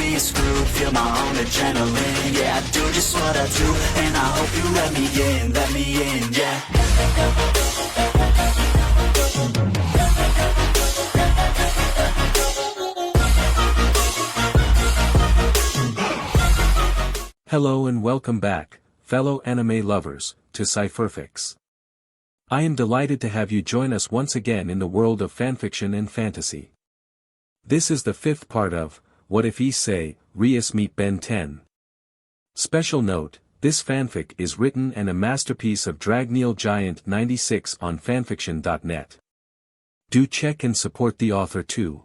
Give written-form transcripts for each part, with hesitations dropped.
be screwed, feel my own adrenaline. Yeah, I do just what I do, and I hope you let me in, yeah. Hello and welcome back, fellow anime lovers, to Cypherfics. I am delighted to have you join us once again in the world of fanfiction and fantasy. This is the fifth part of, What If Issei, Rias meet Ben 10. Special note, this fanfic is written and a masterpiece of Dragneel Giant 96 on fanfiction.net. Do check and support the author too.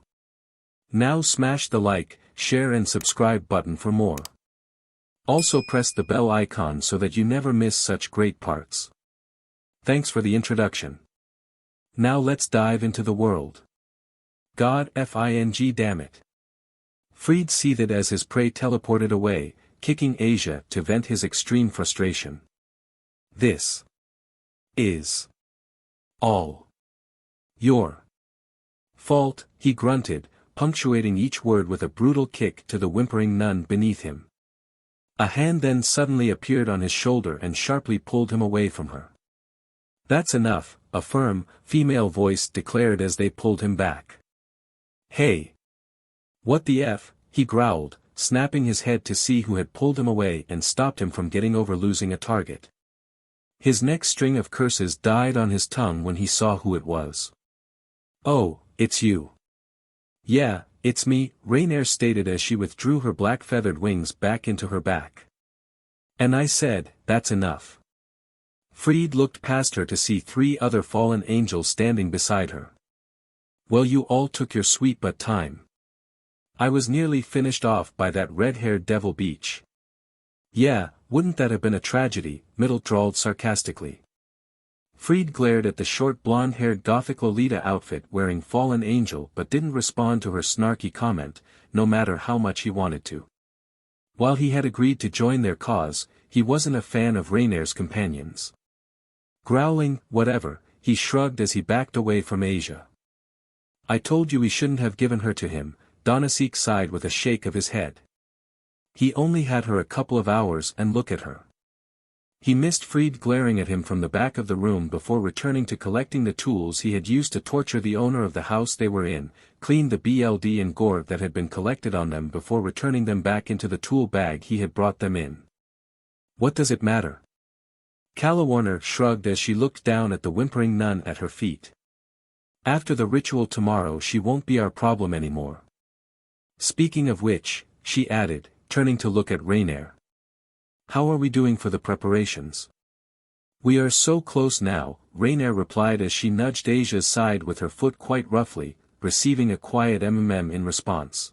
Now smash the like, share and subscribe button for more. Also press the bell icon so that you never miss such great parts. Thanks for the introduction. Now let's dive into the world. God FING damn it. Fried seethed as his prey teleported away, kicking Asia to vent his extreme frustration. This is all your fault, he grunted, punctuating each word with a brutal kick to the whimpering nun beneath him. A hand then suddenly appeared on his shoulder and sharply pulled him away from her. That's enough, a firm, female voice declared as they pulled him back. Hey! What the F, he growled, snapping his head to see who had pulled him away and stopped him from getting over losing a target. His next string of curses died on his tongue when he saw who it was. Oh, it's you. Yeah, it's me, Rainier stated as she withdrew her black feathered wings back into her back. And I said, that's enough. Fried looked past her to see three other fallen angels standing beside her. Well, you all took your sweet but time. I was nearly finished off by that red-haired devil beach. Yeah, wouldn't that have been a tragedy, Middle drawled sarcastically. Fried glared at the short blonde-haired gothic Lolita outfit wearing fallen angel but didn't respond to her snarky comment, no matter how much he wanted to. While he had agreed to join their cause, he wasn't a fan of Rainier's companions. Growling, whatever, he shrugged as he backed away from Asia. I told you we shouldn't have given her to him, Donasek sighed with a shake of his head. He only had her a couple of hours and look at her. He missed Fried glaring at him from the back of the room before returning to collecting the tools he had used to torture the owner of the house they were in, cleaned the BLD and gore that had been collected on them before returning them back into the tool bag he had brought them in. What does it matter? Calawarner shrugged as she looked down at the whimpering nun at her feet. After the ritual tomorrow she won't be our problem anymore. Speaking of which, she added, turning to look at Rainier. How are we doing for the preparations? We are so close now, Rainier replied as she nudged Asia's side with her foot quite roughly, receiving a quiet in response.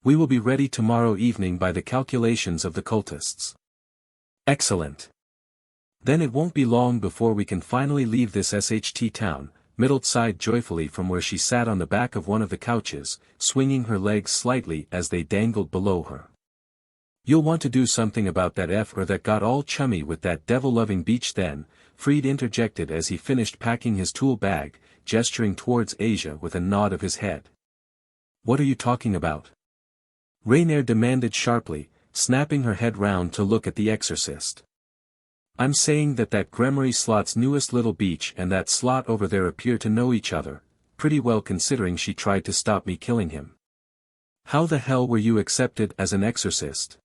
We will be ready tomorrow evening by the calculations of the cultists. Excellent. Then it won't be long before we can finally leave this SHT town, Middle sighed joyfully from where she sat on the back of one of the couches, swinging her legs slightly as they dangled below her. You'll want to do something about that F or that got all chummy with that devil-loving beach then, Fried interjected as he finished packing his tool bag, gesturing towards Asia with a nod of his head. What are you talking about? Rainier demanded sharply, snapping her head round to look at the exorcist. I'm saying that Gremory slot's newest little beach and that slot over there appear to know each other, pretty well considering she tried to stop me killing him. How the hell were you accepted as an exorcist?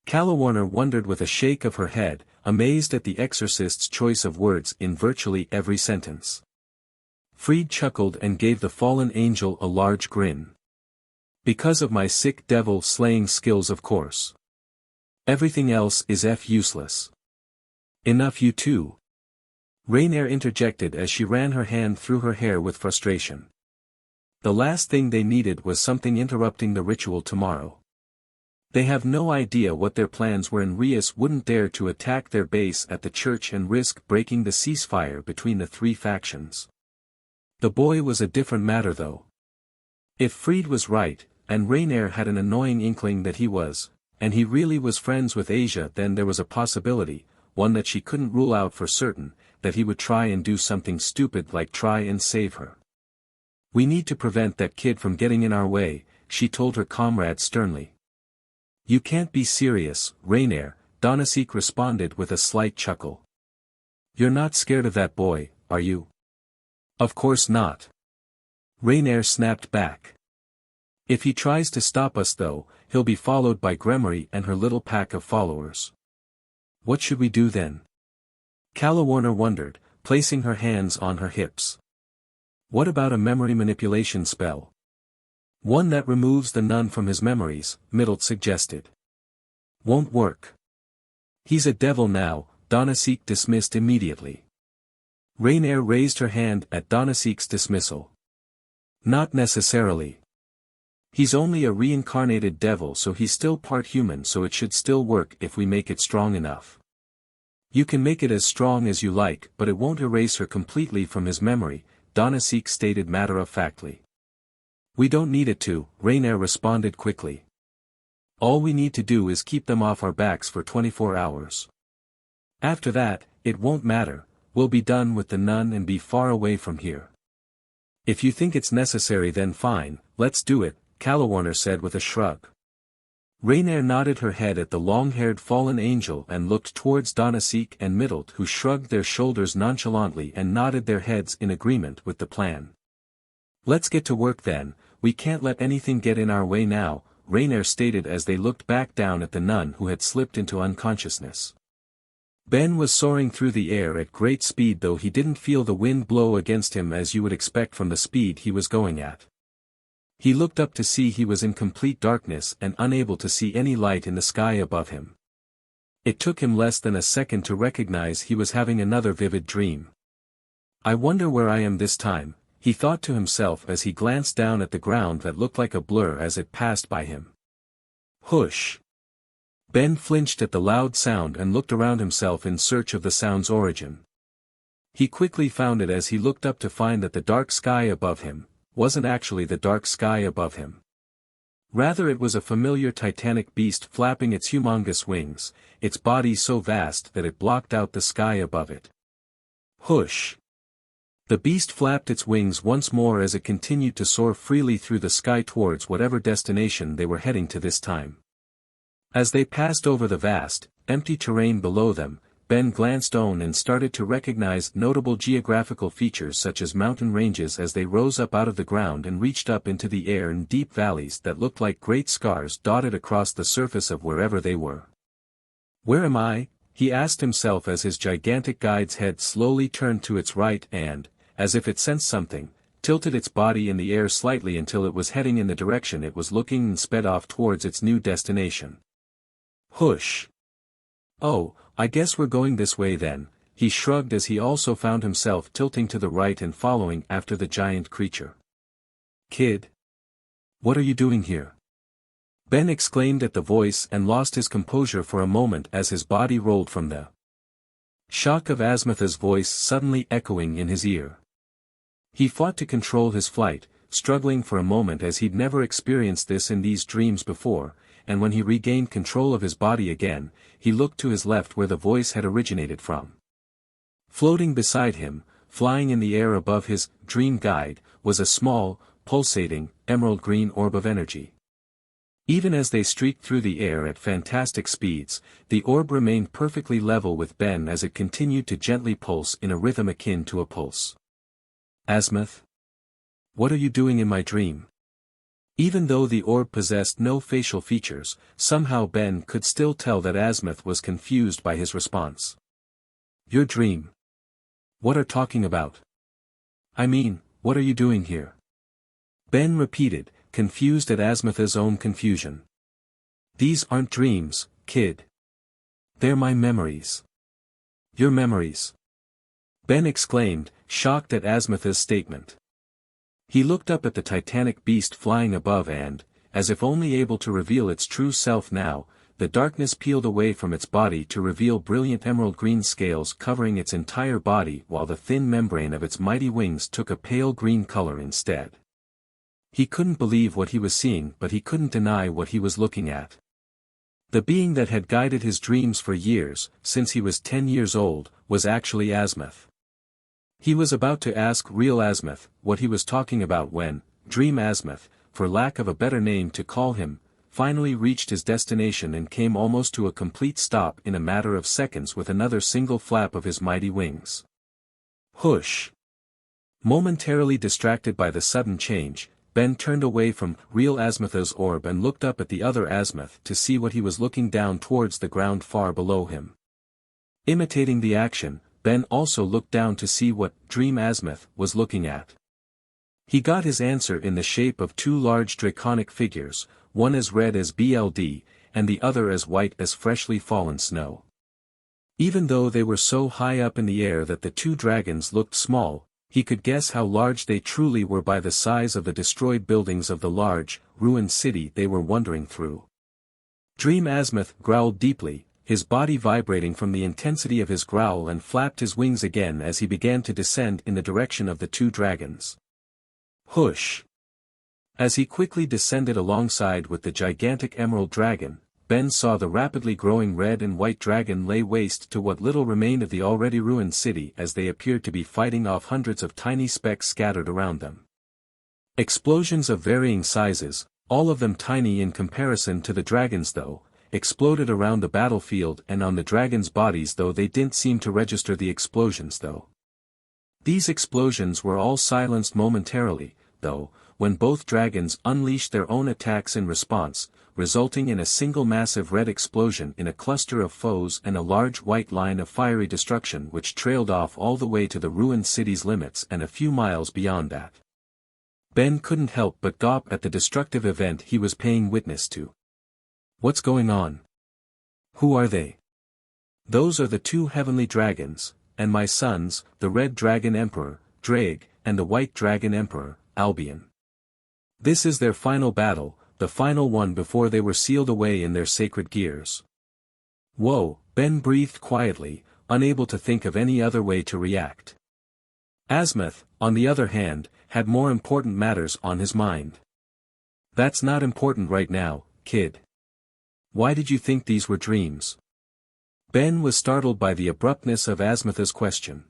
Calawarner wondered with a shake of her head, amazed at the exorcist's choice of words in virtually every sentence. Fried chuckled and gave the fallen angel a large grin. Because of my sick devil-slaying skills, of course. Everything else is useless. Enough, you two. Rainier interjected as she ran her hand through her hair with frustration. The last thing they needed was something interrupting the ritual tomorrow. They have no idea what their plans were, and Rias wouldn't dare to attack their base at the church and risk breaking the ceasefire between the three factions. The boy was a different matter though. If Fried was right, and Rainier had an annoying inkling that he was, and he really was friends with Asia, then there was a possibility, one that she couldn't rule out for certain, that he would try and do something stupid like try and save her. We need to prevent that kid from getting in our way, she told her comrade sternly. You can't be serious, Rainier, Donasek responded with a slight chuckle. You're not scared of that boy, are you? Of course not. Rainier snapped back. If he tries to stop us though, he'll be followed by Gremory and her little pack of followers. What should we do then? Calawarner wondered, placing her hands on her hips. What about a memory manipulation spell? One that removes the nun from his memories, Middle suggested. Won't work. He's a devil now, Donasek dismissed immediately. Rainier raised her hand at Donasek's dismissal. Not necessarily. He's only a reincarnated devil, so he's still part human, so it should still work if we make it strong enough. You can make it as strong as you like, but it won't erase her completely from his memory, Donasek stated matter-of-factly. We don't need it to, Rainier responded quickly. All we need to do is keep them off our backs for 24 hours. After that, it won't matter, we'll be done with the nun and be far away from here. If you think it's necessary then fine, let's do it, Calawarner said with a shrug. Rainier nodded her head at the long-haired fallen angel and looked towards Donasek and Middle, who shrugged their shoulders nonchalantly and nodded their heads in agreement with the plan. Let's get to work then, we can't let anything get in our way now, Rainier stated as they looked back down at the nun who had slipped into unconsciousness. Ben was soaring through the air at great speed, though he didn't feel the wind blow against him as you would expect from the speed he was going at. He looked up to see he was in complete darkness and unable to see any light in the sky above him. It took him less than a second to recognize he was having another vivid dream. I wonder where I am this time, he thought to himself as he glanced down at the ground that looked like a blur as it passed by him. Whoosh! Ben flinched at the loud sound and looked around himself in search of the sound's origin. He quickly found it as he looked up to find that the dark sky above him wasn't actually the dark sky above him. Rather it was a familiar titanic beast flapping its humongous wings, its body so vast that it blocked out the sky above it. Whoosh! The beast flapped its wings once more as it continued to soar freely through the sky towards whatever destination they were heading to this time. As they passed over the vast, empty terrain below them, Ben glanced on and started to recognize notable geographical features such as mountain ranges as they rose up out of the ground and reached up into the air in deep valleys that looked like great scars dotted across the surface of wherever they were. Where am I? He asked himself as his gigantic guide's head slowly turned to its right and, as if it sensed something, tilted its body in the air slightly until it was heading in the direction it was looking and sped off towards its new destination. Whoosh! Oh, I guess we're going this way then, he shrugged as he also found himself tilting to the right and following after the giant creature. Kid? What are you doing here? Ben exclaimed at the voice and lost his composure for a moment as his body rolled from the shock of Asmatha's voice suddenly echoing in his ear. He fought to control his flight, struggling for a moment as he'd never experienced this in these dreams before, and when he regained control of his body again, he looked to his left where the voice had originated from. Floating beside him, flying in the air above his dream guide, was a small, pulsating, emerald green orb of energy. Even as they streaked through the air at fantastic speeds, the orb remained perfectly level with Ben as it continued to gently pulse in a rhythm akin to a pulse. Asmath? What are you doing in my dream? Even though the orb possessed no facial features, somehow Ben could still tell that Asmath was confused by his response. Your dream? What are talking about? I mean, what are you doing here? Ben repeated, confused at Asmatha's own confusion. These aren't dreams, kid. They're my memories. Your memories? Ben exclaimed, shocked at Asmatha's statement. He looked up at the titanic beast flying above and, as if only able to reveal its true self now, the darkness peeled away from its body to reveal brilliant emerald green scales covering its entire body while the thin membrane of its mighty wings took a pale green color instead. He couldn't believe what he was seeing, but he couldn't deny what he was looking at. The being that had guided his dreams for years, since he was 10 years old, was actually Asmath. He was about to ask real Asmath what he was talking about when, Dream Asmath, for lack of a better name to call him, finally reached his destination and came almost to a complete stop in a matter of seconds with another single flap of his mighty wings. Whoosh! Momentarily distracted by the sudden change, Ben turned away from real Azmatha's orb and looked up at the other Azmath to see what he was looking down towards the ground far below him. Imitating the action, Ben also looked down to see what Dream Azmath was looking at. He got his answer in the shape of two large draconic figures, one as red as BLD, and the other as white as freshly fallen snow. Even though they were so high up in the air that the two dragons looked small, he could guess how large they truly were by the size of the destroyed buildings of the large, ruined city they were wandering through. Dream Azmath growled deeply, his body vibrating from the intensity of his growl, and flapped his wings again as he began to descend in the direction of the two dragons. Whoosh! As he quickly descended alongside with the gigantic emerald dragon, Ben saw the rapidly growing red and white dragon lay waste to what little remained of the already ruined city as they appeared to be fighting off hundreds of tiny specks scattered around them. Explosions of varying sizes, all of them tiny in comparison to the dragons though, exploded around the battlefield and on the dragons' bodies, though they didn't seem to register the explosions though. These explosions were all silenced momentarily, though, when both dragons unleashed their own attacks in response, resulting in a single massive red explosion in a cluster of foes and a large white line of fiery destruction which trailed off all the way to the ruined city's limits and a few miles beyond that. Ben couldn't help but gawp at the destructive event he was paying witness to. What's going on? Who are they? Those are the two heavenly dragons, and my sons, the red dragon emperor, Drake, and the white dragon emperor, Albion. This is their final battle, the final one before they were sealed away in their sacred gears. Whoa, Ben breathed quietly, unable to think of any other way to react. Azmath, on the other hand, had more important matters on his mind. That's not important right now, kid. Why did you think these were dreams? Ben was startled by the abruptness of Azmatha's question.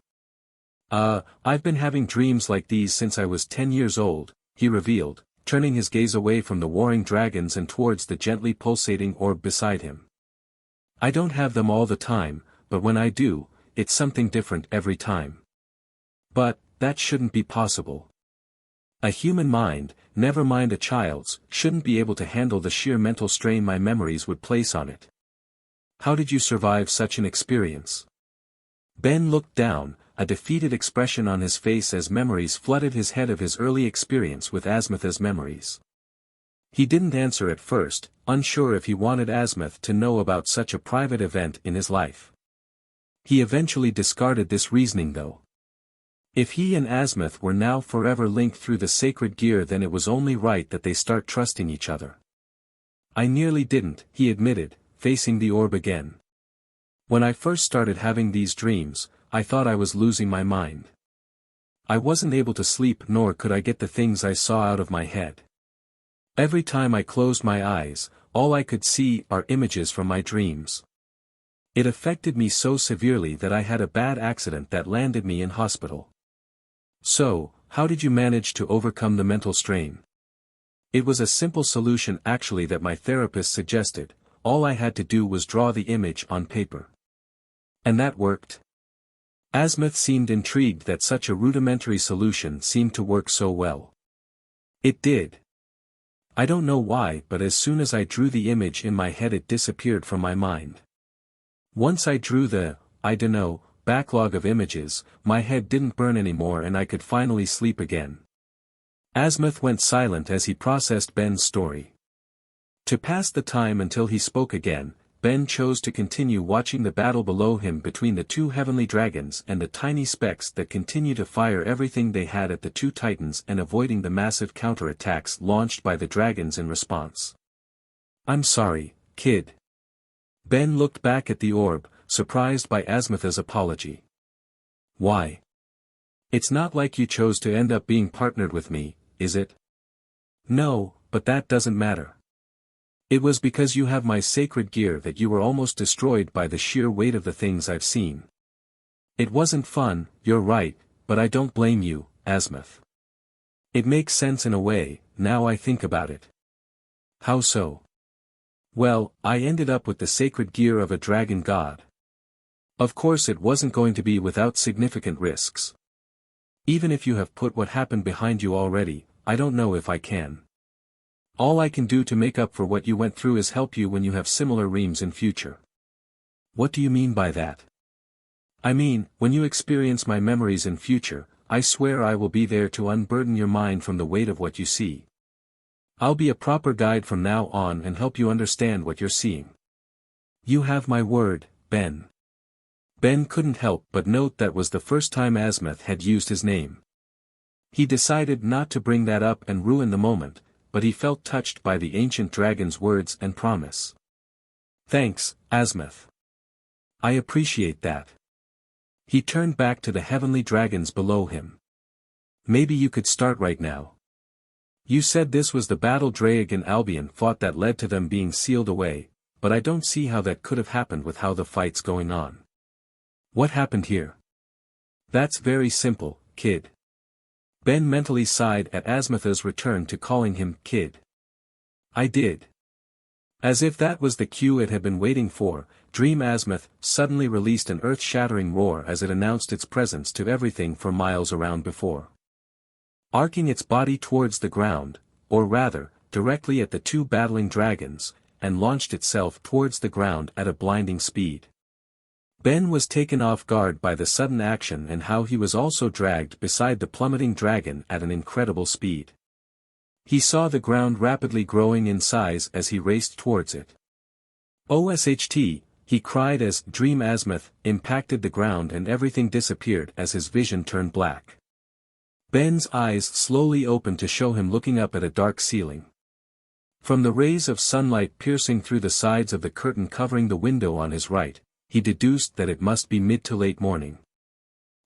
I've been having dreams like these since I was 10 years old, he revealed, turning his gaze away from the warring dragons and towards the gently pulsating orb beside him. I don't have them all the time, but when I do, it's something different every time. But, that shouldn't be possible. A human mind, never mind a child's, shouldn't be able to handle the sheer mental strain my memories would place on it. How did you survive such an experience? Ben looked down, a defeated expression on his face as memories flooded his head of his early experience with Azmatha's memories. He didn't answer at first, unsure if he wanted Azmath to know about such a private event in his life. He eventually discarded this reasoning though. If he and Azmath were now forever linked through the sacred gear, then it was only right that they start trusting each other. I nearly didn't, he admitted, facing the orb again. When I first started having these dreams, I thought I was losing my mind. I wasn't able to sleep nor could I get the things I saw out of my head. Every time I closed my eyes, all I could see are images from my dreams. It affected me so severely that I had a bad accident that landed me in hospital. So, how did you manage to overcome the mental strain? It was a simple solution actually that my therapist suggested. All I had to do was draw the image on paper. And that worked? Azmath seemed intrigued that such a rudimentary solution seemed to work so well. It did. I don't know why, but as soon as I drew the image in my head it disappeared from my mind. Once I drew the, backlog of images, my head didn't burn anymore and I could finally sleep again. Azmath went silent as he processed Ben's story. To pass the time until he spoke again, Ben chose to continue watching the battle below him between the two heavenly dragons and the tiny specks that continued to fire everything they had at the two titans and avoiding the massive counterattacks launched by the dragons in response. I'm sorry, kid. Ben looked back at the orb, surprised by Azmatha's apology. Why? It's not like you chose to end up being partnered with me, is it? No, but that doesn't matter. It was because you have my sacred gear that you were almost destroyed by the sheer weight of the things I've seen. It wasn't fun, you're right, but I don't blame you, Azmath. It makes sense in a way, now I think about it. How so? Well, I ended up with the sacred gear of a dragon god. Of course it wasn't going to be without significant risks. Even if you have put what happened behind you already, I don't know if I can. All I can do to make up for what you went through is help you when you have similar reams in future. What do you mean by that? I mean, when you experience my memories in future, I swear I will be there to unburden your mind from the weight of what you see. I'll be a proper guide from now on and help you understand what you're seeing. You have my word, Ben. Ben couldn't help but note that was the first time Azimuth had used his name. He decided not to bring that up and ruin the moment, but he felt touched by the ancient dragon's words and promise. Thanks, Azimuth. I appreciate that. He turned back to the heavenly dragons below him. Maybe you could start right now. You said this was the battle Dragon Albion fought that led to them being sealed away, but I don't see how that could have happened with how the fight's going on. What happened here? That's very simple, kid. Ben mentally sighed at Azimuth's return to calling him kid. I did. As if that was the cue it had been waiting for, Dream Azimuth suddenly released an earth-shattering roar as it announced its presence to everything for miles around before. Arcing its body towards the ground, or rather, directly at the two battling dragons, and launched itself towards the ground at a blinding speed. Ben was taken off guard by the sudden action and how he was also dragged beside the plummeting dragon at an incredible speed. He saw the ground rapidly growing in size as he raced towards it. OSHT, he cried as Dream Azimuth impacted the ground and everything disappeared as his vision turned black. Ben's eyes slowly opened to show him looking up at a dark ceiling. From the rays of sunlight piercing through the sides of the curtain covering the window on his right, he deduced that it must be mid to late morning.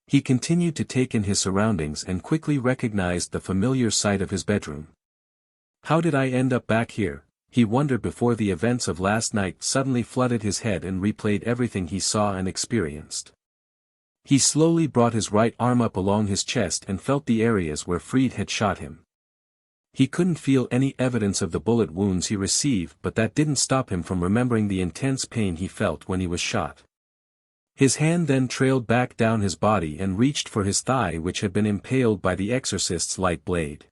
He continued to take in his surroundings and quickly recognized the familiar sight of his bedroom. How did I end up back here? He wondered before the events of last night suddenly flooded his head and replayed everything he saw and experienced. He slowly brought his right arm up along his chest and felt the areas where Freed had shot him. He couldn't feel any evidence of the bullet wounds he received, but that didn't stop him from remembering the intense pain he felt when he was shot. His hand then trailed back down his body and reached for his thigh, which had been impaled by the exorcist's light blade.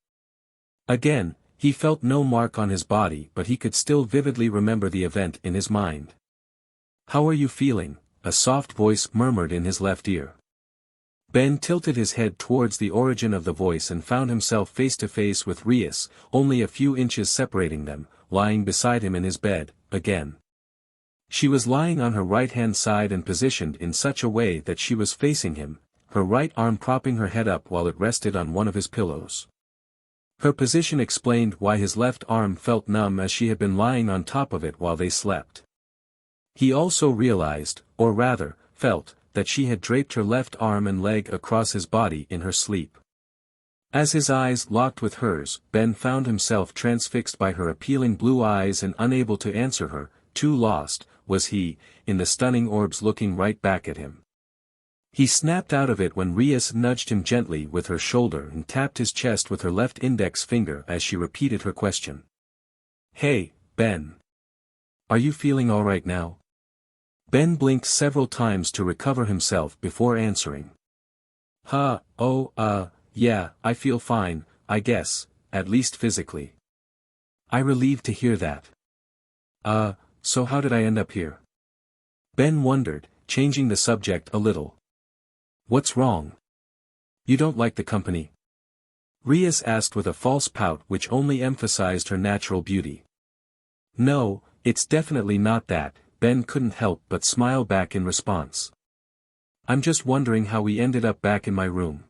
Again, he felt no mark on his body, but he could still vividly remember the event in his mind. "How are you feeling?" a soft voice murmured in his left ear. Ben tilted his head towards the origin of the voice and found himself face to face with Rias, only a few inches separating them, lying beside him in his bed, again. She was lying on her right-hand side and positioned in such a way that she was facing him, her right arm propping her head up while it rested on one of his pillows. Her position explained why his left arm felt numb, as she had been lying on top of it while they slept. He also realized, or rather, felt, that she had draped her left arm and leg across his body in her sleep. As his eyes locked with hers, Ben found himself transfixed by her appealing blue eyes and unable to answer her. Too lost, was he, in the stunning orbs looking right back at him. He snapped out of it when Rias nudged him gently with her shoulder and tapped his chest with her left index finger as she repeated her question. "Hey, Ben. Are you feeling all right now?" Ben blinked several times to recover himself before answering. Yeah, I feel fine, I guess, at least physically." "I relieved to hear that. So how did I end up here?" Ben wondered, changing the subject a little. "What's wrong? You don't like the company?" Rias asked with a false pout which only emphasized her natural beauty. "No, it's definitely not that," Ben couldn't help but smile back in response. "I'm just wondering how we ended up back in my room."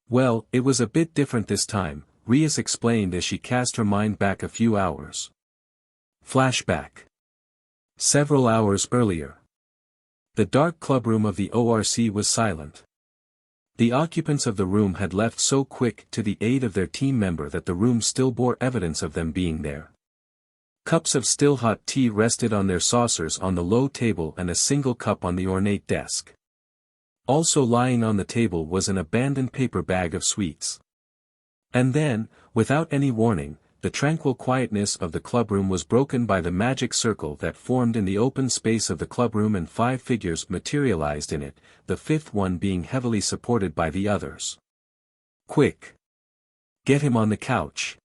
"Well, it was a bit different this time," Rias explained as she cast her mind back a few hours. Flashback. Several hours earlier. The dark clubroom of the ORC was silent. The occupants of the room had left so quick to the aid of their team member that the room still bore evidence of them being there. Cups of still hot tea rested on their saucers on the low table and a single cup on the ornate desk. Also lying on the table was an abandoned paper bag of sweets. And then, without any warning, the tranquil quietness of the clubroom was broken by the magic circle that formed in the open space of the clubroom, and 5 figures materialized in it, the 5th one being heavily supported by the others. "Quick! Get him on the couch!"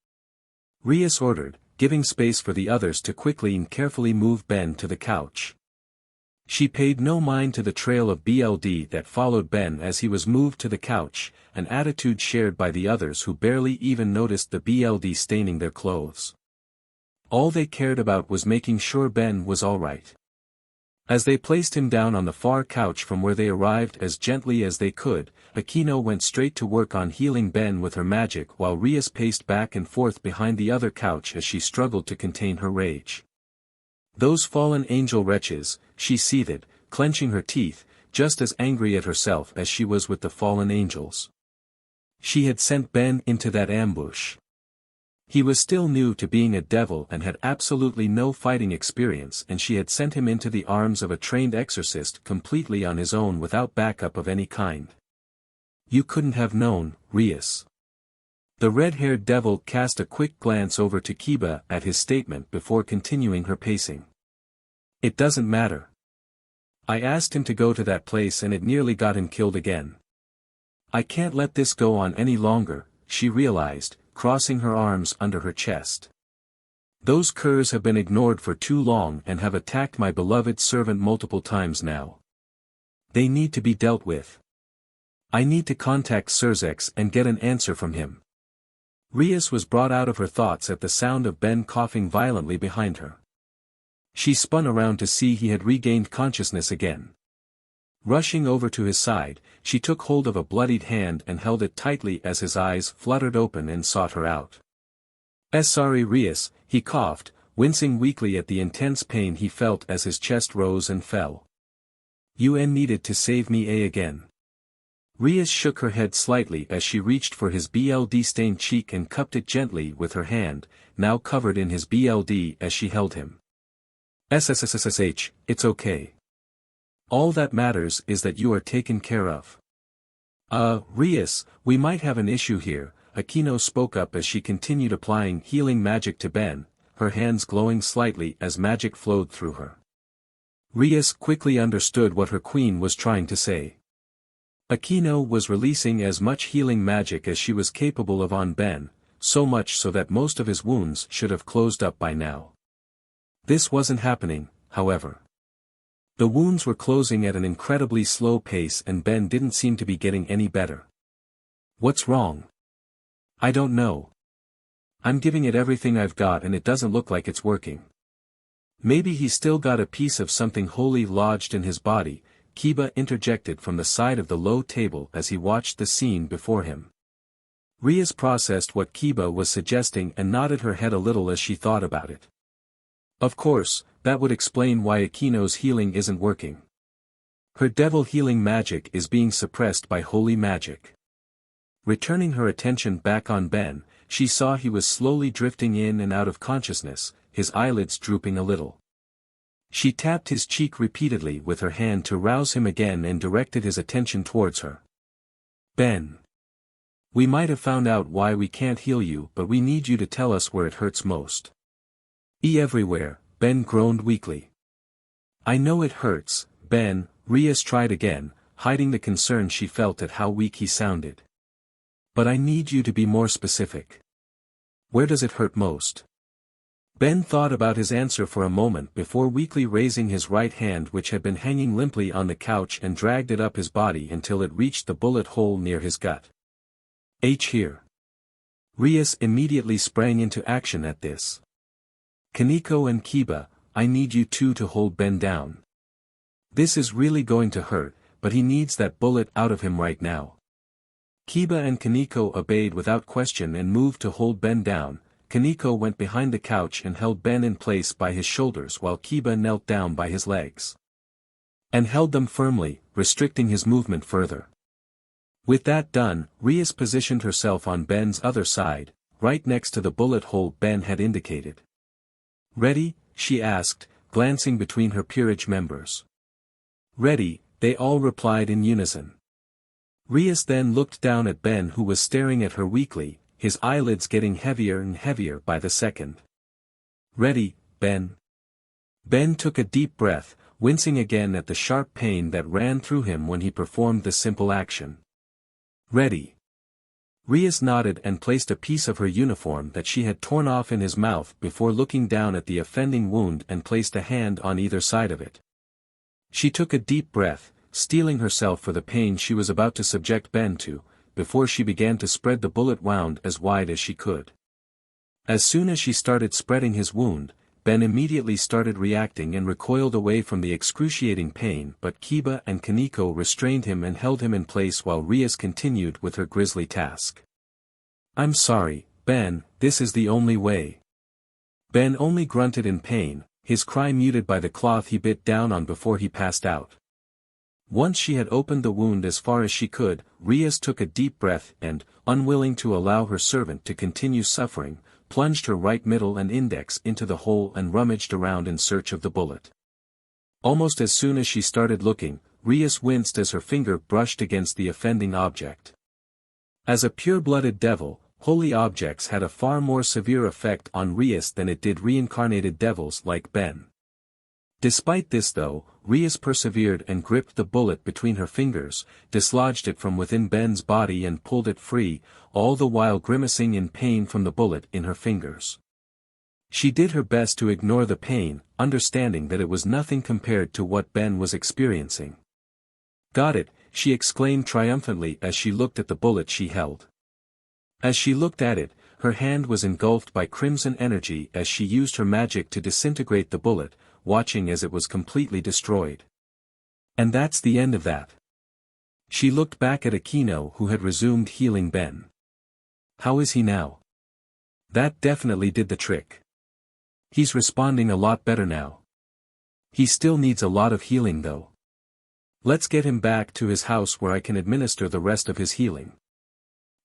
Rias ordered, giving space for the others to quickly and carefully move Ben to the couch. She paid no mind to the trail of blood that followed Ben as he was moved to the couch, an attitude shared by the others who barely even noticed the blood staining their clothes. All they cared about was making sure Ben was alright. As they placed him down on the far couch from where they arrived as gently as they could, Akino went straight to work on healing Ben with her magic while Rias paced back and forth behind the other couch as she struggled to contain her rage. Those fallen angel wretches, she seethed, clenching her teeth, just as angry at herself as she was with the fallen angels. She had sent Ben into that ambush. He was still new to being a devil and had absolutely no fighting experience, and she had sent him into the arms of a trained exorcist completely on his own without backup of any kind. You couldn't have known, Rias. The red-haired devil cast a quick glance over to Kiba at his statement before continuing her pacing. It doesn't matter. I asked him to go to that place and it nearly got him killed again. I can't let this go on any longer, she realized, crossing her arms under her chest. Those curs have been ignored for too long and have attacked my beloved servant multiple times now. They need to be dealt with. I need to contact Surzex and get an answer from him. Rias was brought out of her thoughts at the sound of Ben coughing violently behind her. She spun around to see he had regained consciousness again. Rushing over to his side, she took hold of a bloodied hand and held it tightly as his eyes fluttered open and sought her out. Sorry Rias, he coughed, wincing weakly at the intense pain he felt as his chest rose and fell. You needed to save me again. Rias shook her head slightly as she reached for his blood-stained cheek and cupped it gently with her hand, now covered in his blood as she held him. SSSSH, it's okay. All that matters is that you are taken care of. Rias, we might have an issue here, Akino spoke up as she continued applying healing magic to Ben, her hands glowing slightly as magic flowed through her. Rias quickly understood what her queen was trying to say. Akino was releasing as much healing magic as she was capable of on Ben, so much so that most of his wounds should have closed up by now. This wasn't happening, however. The wounds were closing at an incredibly slow pace and Ben didn't seem to be getting any better. What's wrong? I don't know. I'm giving it everything I've got and it doesn't look like it's working. Maybe he's still got a piece of something holy lodged in his body, Kiba interjected from the side of the low table as he watched the scene before him. Rias processed what Kiba was suggesting and nodded her head a little as she thought about it. Of course, that would explain why Akino's healing isn't working. Her devil healing magic is being suppressed by holy magic. Returning her attention back on Ben, she saw he was slowly drifting in and out of consciousness, his eyelids drooping a little. She tapped his cheek repeatedly with her hand to rouse him again and directed his attention towards her. Ben. We might have found out why we can't heal you, but we need you to tell us where it hurts most. Everywhere, Ben groaned weakly. I know it hurts, Ben, Rias tried again, hiding the concern she felt at how weak he sounded. But I need you to be more specific. Where does it hurt most? Ben thought about his answer for a moment before weakly raising his right hand, which had been hanging limply on the couch, and dragged it up his body until it reached the bullet hole near his gut. Here. Rias immediately sprang into action at this. Kaneko and Kiba, I need you two to hold Ben down. This is really going to hurt, but he needs that bullet out of him right now. Kiba and Kaneko obeyed without question and moved to hold Ben down. Kaneko went behind the couch and held Ben in place by his shoulders while Kiba knelt down by his legs. And held them firmly, restricting his movement further. With that done, Rias positioned herself on Ben's other side, right next to the bullet hole Ben had indicated. Ready? She asked, glancing between her peerage members. Ready, they all replied in unison. Rias then looked down at Ben, who was staring at her weakly, his eyelids getting heavier and heavier by the second. "Ready, Ben?" Ben took a deep breath, wincing again at the sharp pain that ran through him when he performed the simple action. "Ready." Rias nodded and placed a piece of her uniform that she had torn off in his mouth before looking down at the offending wound and placed a hand on either side of it. She took a deep breath, steeling herself for the pain she was about to subject Ben to, before she began to spread the bullet wound as wide as she could. As soon as she started spreading his wound, Ben immediately started reacting and recoiled away from the excruciating pain, but Kiba and Kaneko restrained him and held him in place while Rias continued with her grisly task. "I'm sorry, Ben, this is the only way." Ben only grunted in pain, his cry muted by the cloth he bit down on before he passed out. Once she had opened the wound as far as she could, Rias took a deep breath and, unwilling to allow her servant to continue suffering, plunged her right middle and index into the hole and rummaged around in search of the bullet. Almost as soon as she started looking, Rias winced as her finger brushed against the offending object. As a pure-blooded devil, holy objects had a far more severe effect on Rias than it did reincarnated devils like Ben. Despite this though, Rias persevered and gripped the bullet between her fingers, dislodged it from within Ben's body and pulled it free, all the while grimacing in pain from the bullet in her fingers. She did her best to ignore the pain, understanding that it was nothing compared to what Ben was experiencing. "Got it," she exclaimed triumphantly as she looked at the bullet she held. As she looked at it, her hand was engulfed by crimson energy as she used her magic to disintegrate the bullet, watching as it was completely destroyed. "And that's the end of that." She looked back at Akino who had resumed healing Ben. "How is he now?" "That definitely did the trick. He's responding a lot better now. He still needs a lot of healing though. Let's get him back to his house where I can administer the rest of his healing."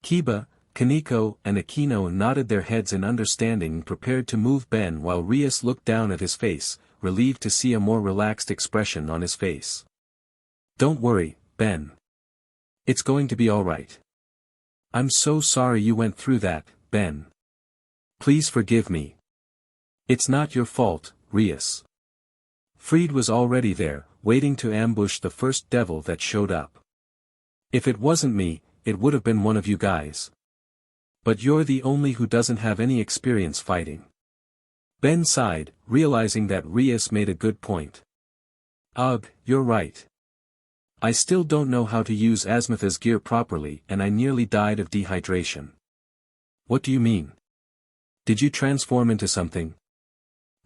Kiba, Kaneko and Akino nodded their heads in understanding and prepared to move Ben while Rias looked down at his face, relieved to see a more relaxed expression on his face. "Don't worry, Ben. It's going to be alright. I'm so sorry you went through that, Ben. Please forgive me. It's not your fault, Rias." Fried was already there, waiting to ambush the first devil that showed up. "If it wasn't me, it would have been one of you guys. But you're the only who doesn't have any experience fighting." Ben sighed, realizing that Rias made a good point. "Ugh, you're right. I still don't know how to use Asmitha's gear properly and I nearly died of dehydration." "What do you mean? Did you transform into something?"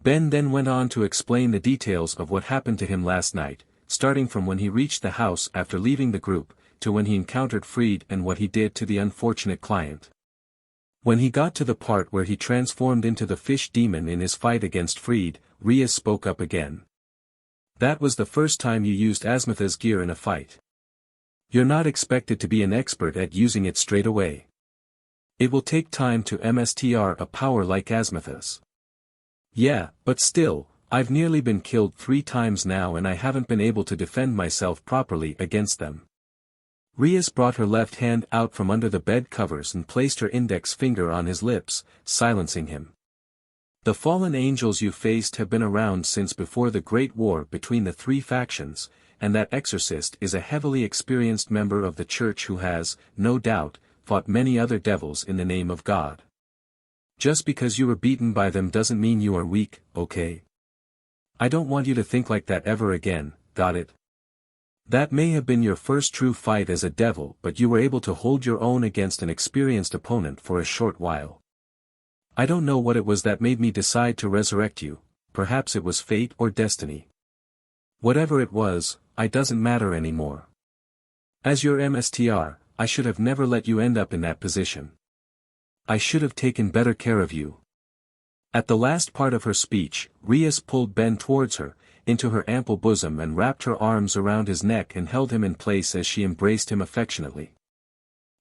Ben then went on to explain the details of what happened to him last night, starting from when he reached the house after leaving the group, to when he encountered Fried and what he did to the unfortunate client. When he got to the part where he transformed into the fish demon in his fight against Fried, Rias spoke up again. "That was the first time you used Asmitha's gear in a fight. You're not expected to be an expert at using it straight away. It will take time to mstr a power like Asmitha's." "Yeah, but still, I've nearly been killed 3 times now and I haven't been able to defend myself properly against them." Rias brought her left hand out from under the bed covers and placed her index finger on his lips, silencing him. "The fallen angels you faced have been around since before the Great War between the 3 factions, and that exorcist is a heavily experienced member of the church who has, no doubt, fought many other devils in the name of God. Just because you were beaten by them doesn't mean you are weak, okay? I don't want you to think like that ever again, got it? That may have been your first true fight as a devil, but you were able to hold your own against an experienced opponent for a short while. I don't know what it was that made me decide to resurrect you, perhaps it was fate or destiny. Whatever it was, it doesn't matter anymore. As your MSTR, I should have never let you end up in that position. I should have taken better care of you." At the last part of her speech, Rias pulled Ben towards her, into her ample bosom and wrapped her arms around his neck and held him in place as she embraced him affectionately.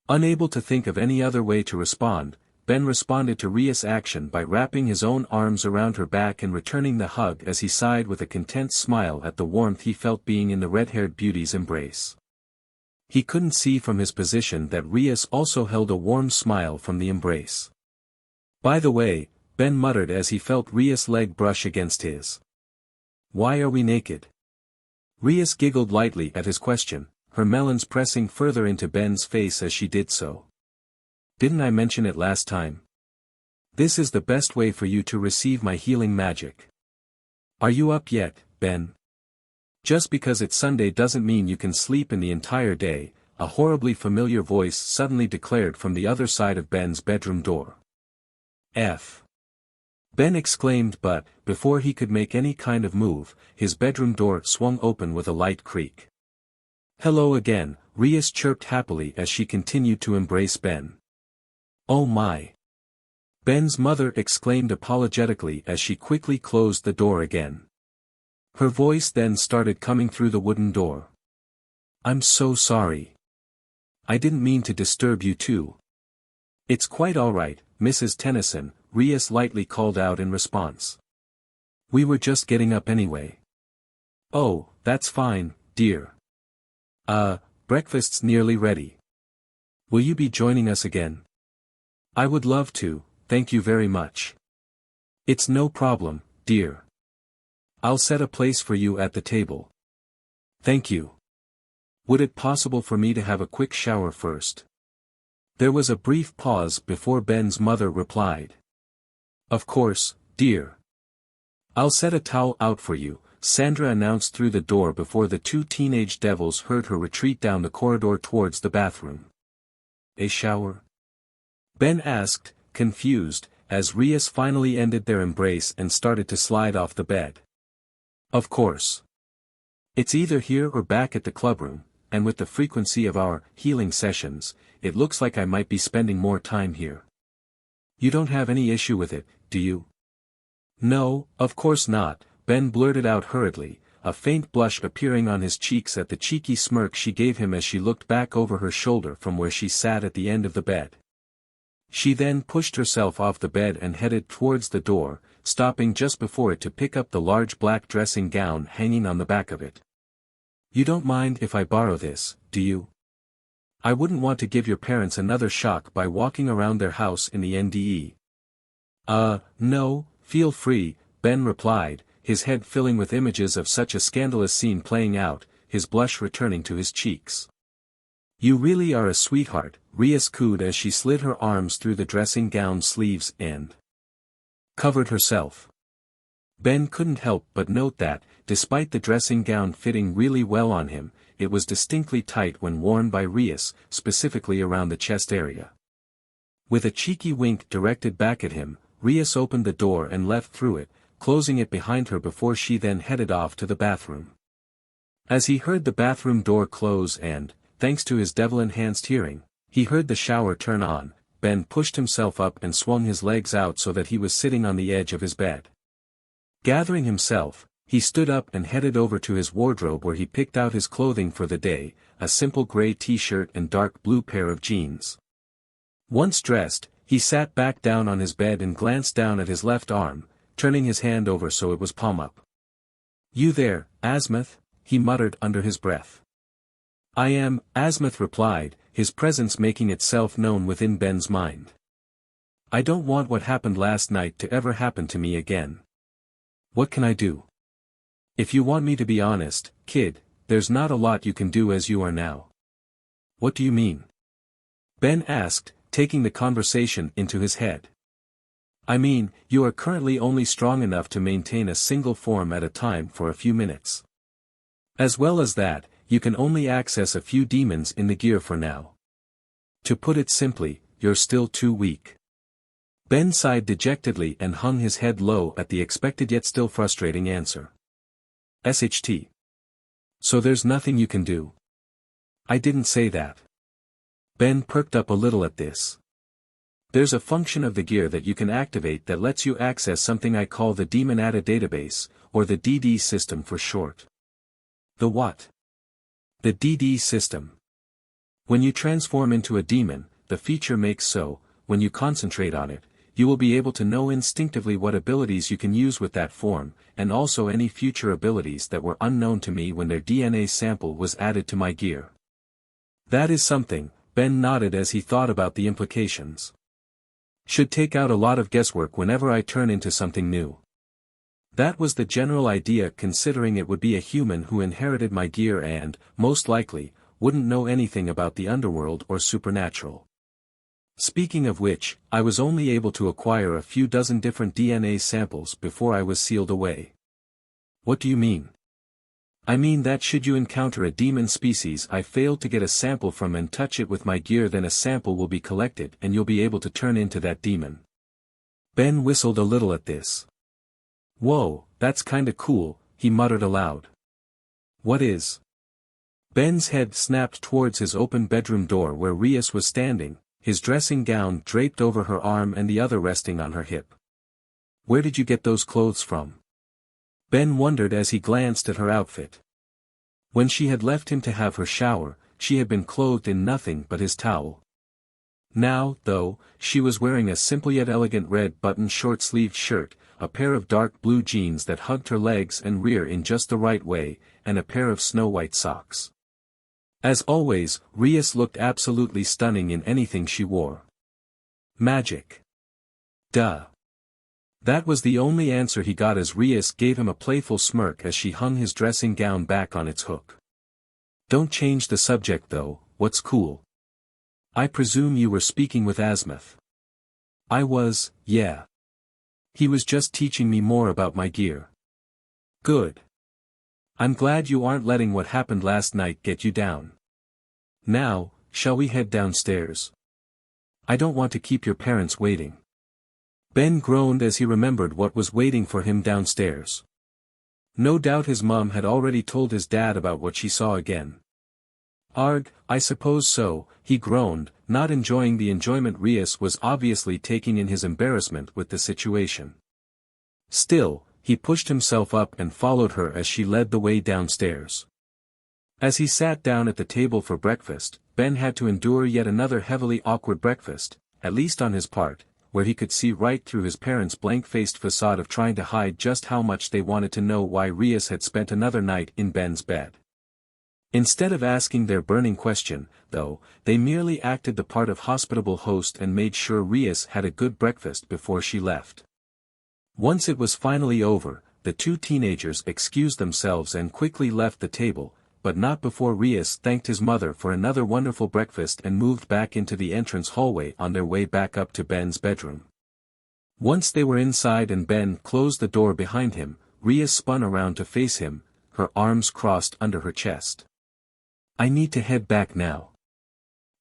Unable to think of any other way to respond, Ben responded to Rias' action by wrapping his own arms around her back and returning the hug as he sighed with a content smile at the warmth he felt being in the red-haired beauty's embrace. He couldn't see from his position that Rias also held a warm smile from the embrace. By the way, Ben muttered as he felt Rias' leg brush against his. Why are we naked? Rias giggled lightly at his question, her melons pressing further into Ben's face as she did so. Didn't I mention it last time? This is the best way for you to receive my healing magic. Are you up yet, Ben? Just because it's Sunday doesn't mean you can sleep in the entire day, a horribly familiar voice suddenly declared from the other side of Ben's bedroom door. Ben exclaimed, but, before he could make any kind of move, his bedroom door swung open with a light creak. Hello again, Rias chirped happily as she continued to embrace Ben. Oh my! Ben's mother exclaimed apologetically as she quickly closed the door again. Her voice then started coming through the wooden door. I'm so sorry. I didn't mean to disturb you too. It's quite all right, Mrs. Tennyson, Rias lightly called out in response. We were just getting up anyway. Oh, that's fine, dear. Breakfast's nearly ready. Will you be joining us again? I would love to, thank you very much. It's no problem, dear. I'll set a place for you at the table. Thank you. Would it possible for me to have a quick shower first? There was a brief pause before Ben's mother replied. Of course, dear. I'll set a towel out for you, Sandra announced through the door before the two teenage devils heard her retreat down the corridor towards the bathroom. A shower? Ben asked, confused, as Rias finally ended their embrace and started to slide off the bed. Of course. It's either here or back at the clubroom, and with the frequency of our healing sessions, it looks like I might be spending more time here. You don't have any issue with it, do you? No, of course not, Ben blurted out hurriedly, a faint blush appearing on his cheeks at the cheeky smirk she gave him as she looked back over her shoulder from where she sat at the end of the bed. She then pushed herself off the bed and headed towards the door, stopping just before it to pick up the large black dressing gown hanging on the back of it. You don't mind if I borrow this, do you? I wouldn't want to give your parents another shock by walking around their house in the NDE. No, feel free, Ben replied, his head filling with images of such a scandalous scene playing out, his blush returning to his cheeks. You really are a sweetheart, Rias cooed as she slid her arms through the dressing gown sleeves and covered herself. Ben couldn't help but note that, despite the dressing gown fitting really well on him, it was distinctly tight when worn by Rias, specifically around the chest area. With a cheeky wink directed back at him, Rias opened the door and left through it, closing it behind her before she then headed off to the bathroom. As he heard the bathroom door close and, thanks to his devil-enhanced hearing, he heard the shower turn on, Ben pushed himself up and swung his legs out so that he was sitting on the edge of his bed. Gathering himself, he stood up and headed over to his wardrobe where he picked out his clothing for the day, a simple gray t-shirt and dark blue pair of jeans. Once dressed, he sat back down on his bed and glanced down at his left arm, turning his hand over so it was palm up. You there, Asmuth? He muttered under his breath. I am, Asmuth replied, his presence making itself known within Ben's mind. I don't want what happened last night to ever happen to me again. What can I do? If you want me to be honest, kid, there's not a lot you can do as you are now. What do you mean? Ben asked, taking the conversation into his head. I mean, you are currently only strong enough to maintain a single form at a time for a few minutes. As well as that, you can only access a few demons in the gear for now. To put it simply, you're still too weak. Ben sighed dejectedly and hung his head low at the expected yet still frustrating answer. SHT. So there's nothing you can do. I didn't say that. Ben perked up a little at this. There's a function of the gear that you can activate that lets you access something I call the Demon Data Database, or the DD system for short. The what? The DD system. When you transform into a demon, the feature makes so, when you concentrate on it, you will be able to know instinctively what abilities you can use with that form, and also any future abilities that were unknown to me when their DNA sample was added to my gear. That is something, Ben nodded as he thought about the implications. Should take out a lot of guesswork whenever I turn into something new. That was the general idea, considering it would be a human who inherited my gear and, most likely, wouldn't know anything about the underworld or supernatural. Speaking of which, I was only able to acquire a few dozen different DNA samples before I was sealed away. What do you mean? I mean that should you encounter a demon species I failed to get a sample from and touch it with my gear, then a sample will be collected and you'll be able to turn into that demon. Ben whistled a little at this. Whoa, that's kinda cool, he muttered aloud. What is? Ben's head snapped towards his open bedroom door where Rias was standing, his dressing gown draped over her arm and the other resting on her hip. Where did you get those clothes from? Ben wondered as he glanced at her outfit. When she had left him to have her shower, she had been clothed in nothing but his towel. Now, though, she was wearing a simple yet elegant red button short-sleeved shirt, a pair of dark blue jeans that hugged her legs and rear in just the right way, and a pair of snow-white socks. As always, Rias looked absolutely stunning in anything she wore. Magic. Duh. That was the only answer he got as Rias gave him a playful smirk as she hung his dressing gown back on its hook. Don't change the subject though, what's cool? I presume you were speaking with Azimuth. I was, yeah. He was just teaching me more about my gear. Good. I'm glad you aren't letting what happened last night get you down. Now, shall we head downstairs? I don't want to keep your parents waiting. Ben groaned as he remembered what was waiting for him downstairs. No doubt his mom had already told his dad about what she saw again. Arg, I suppose so, he groaned, not enjoying the enjoyment Rias was obviously taking in his embarrassment with the situation. Still, he pushed himself up and followed her as she led the way downstairs. As he sat down at the table for breakfast, Ben had to endure yet another heavily awkward breakfast, at least on his part, where he could see right through his parents' blank-faced facade of trying to hide just how much they wanted to know why Rias had spent another night in Ben's bed. Instead of asking their burning question, though, they merely acted the part of hospitable host and made sure Rias had a good breakfast before she left. Once it was finally over, the two teenagers excused themselves and quickly left the table, but not before Rias thanked his mother for another wonderful breakfast and moved back into the entrance hallway on their way back up to Ben's bedroom. Once they were inside and Ben closed the door behind him, Rias spun around to face him, her arms crossed under her chest. I need to head back now.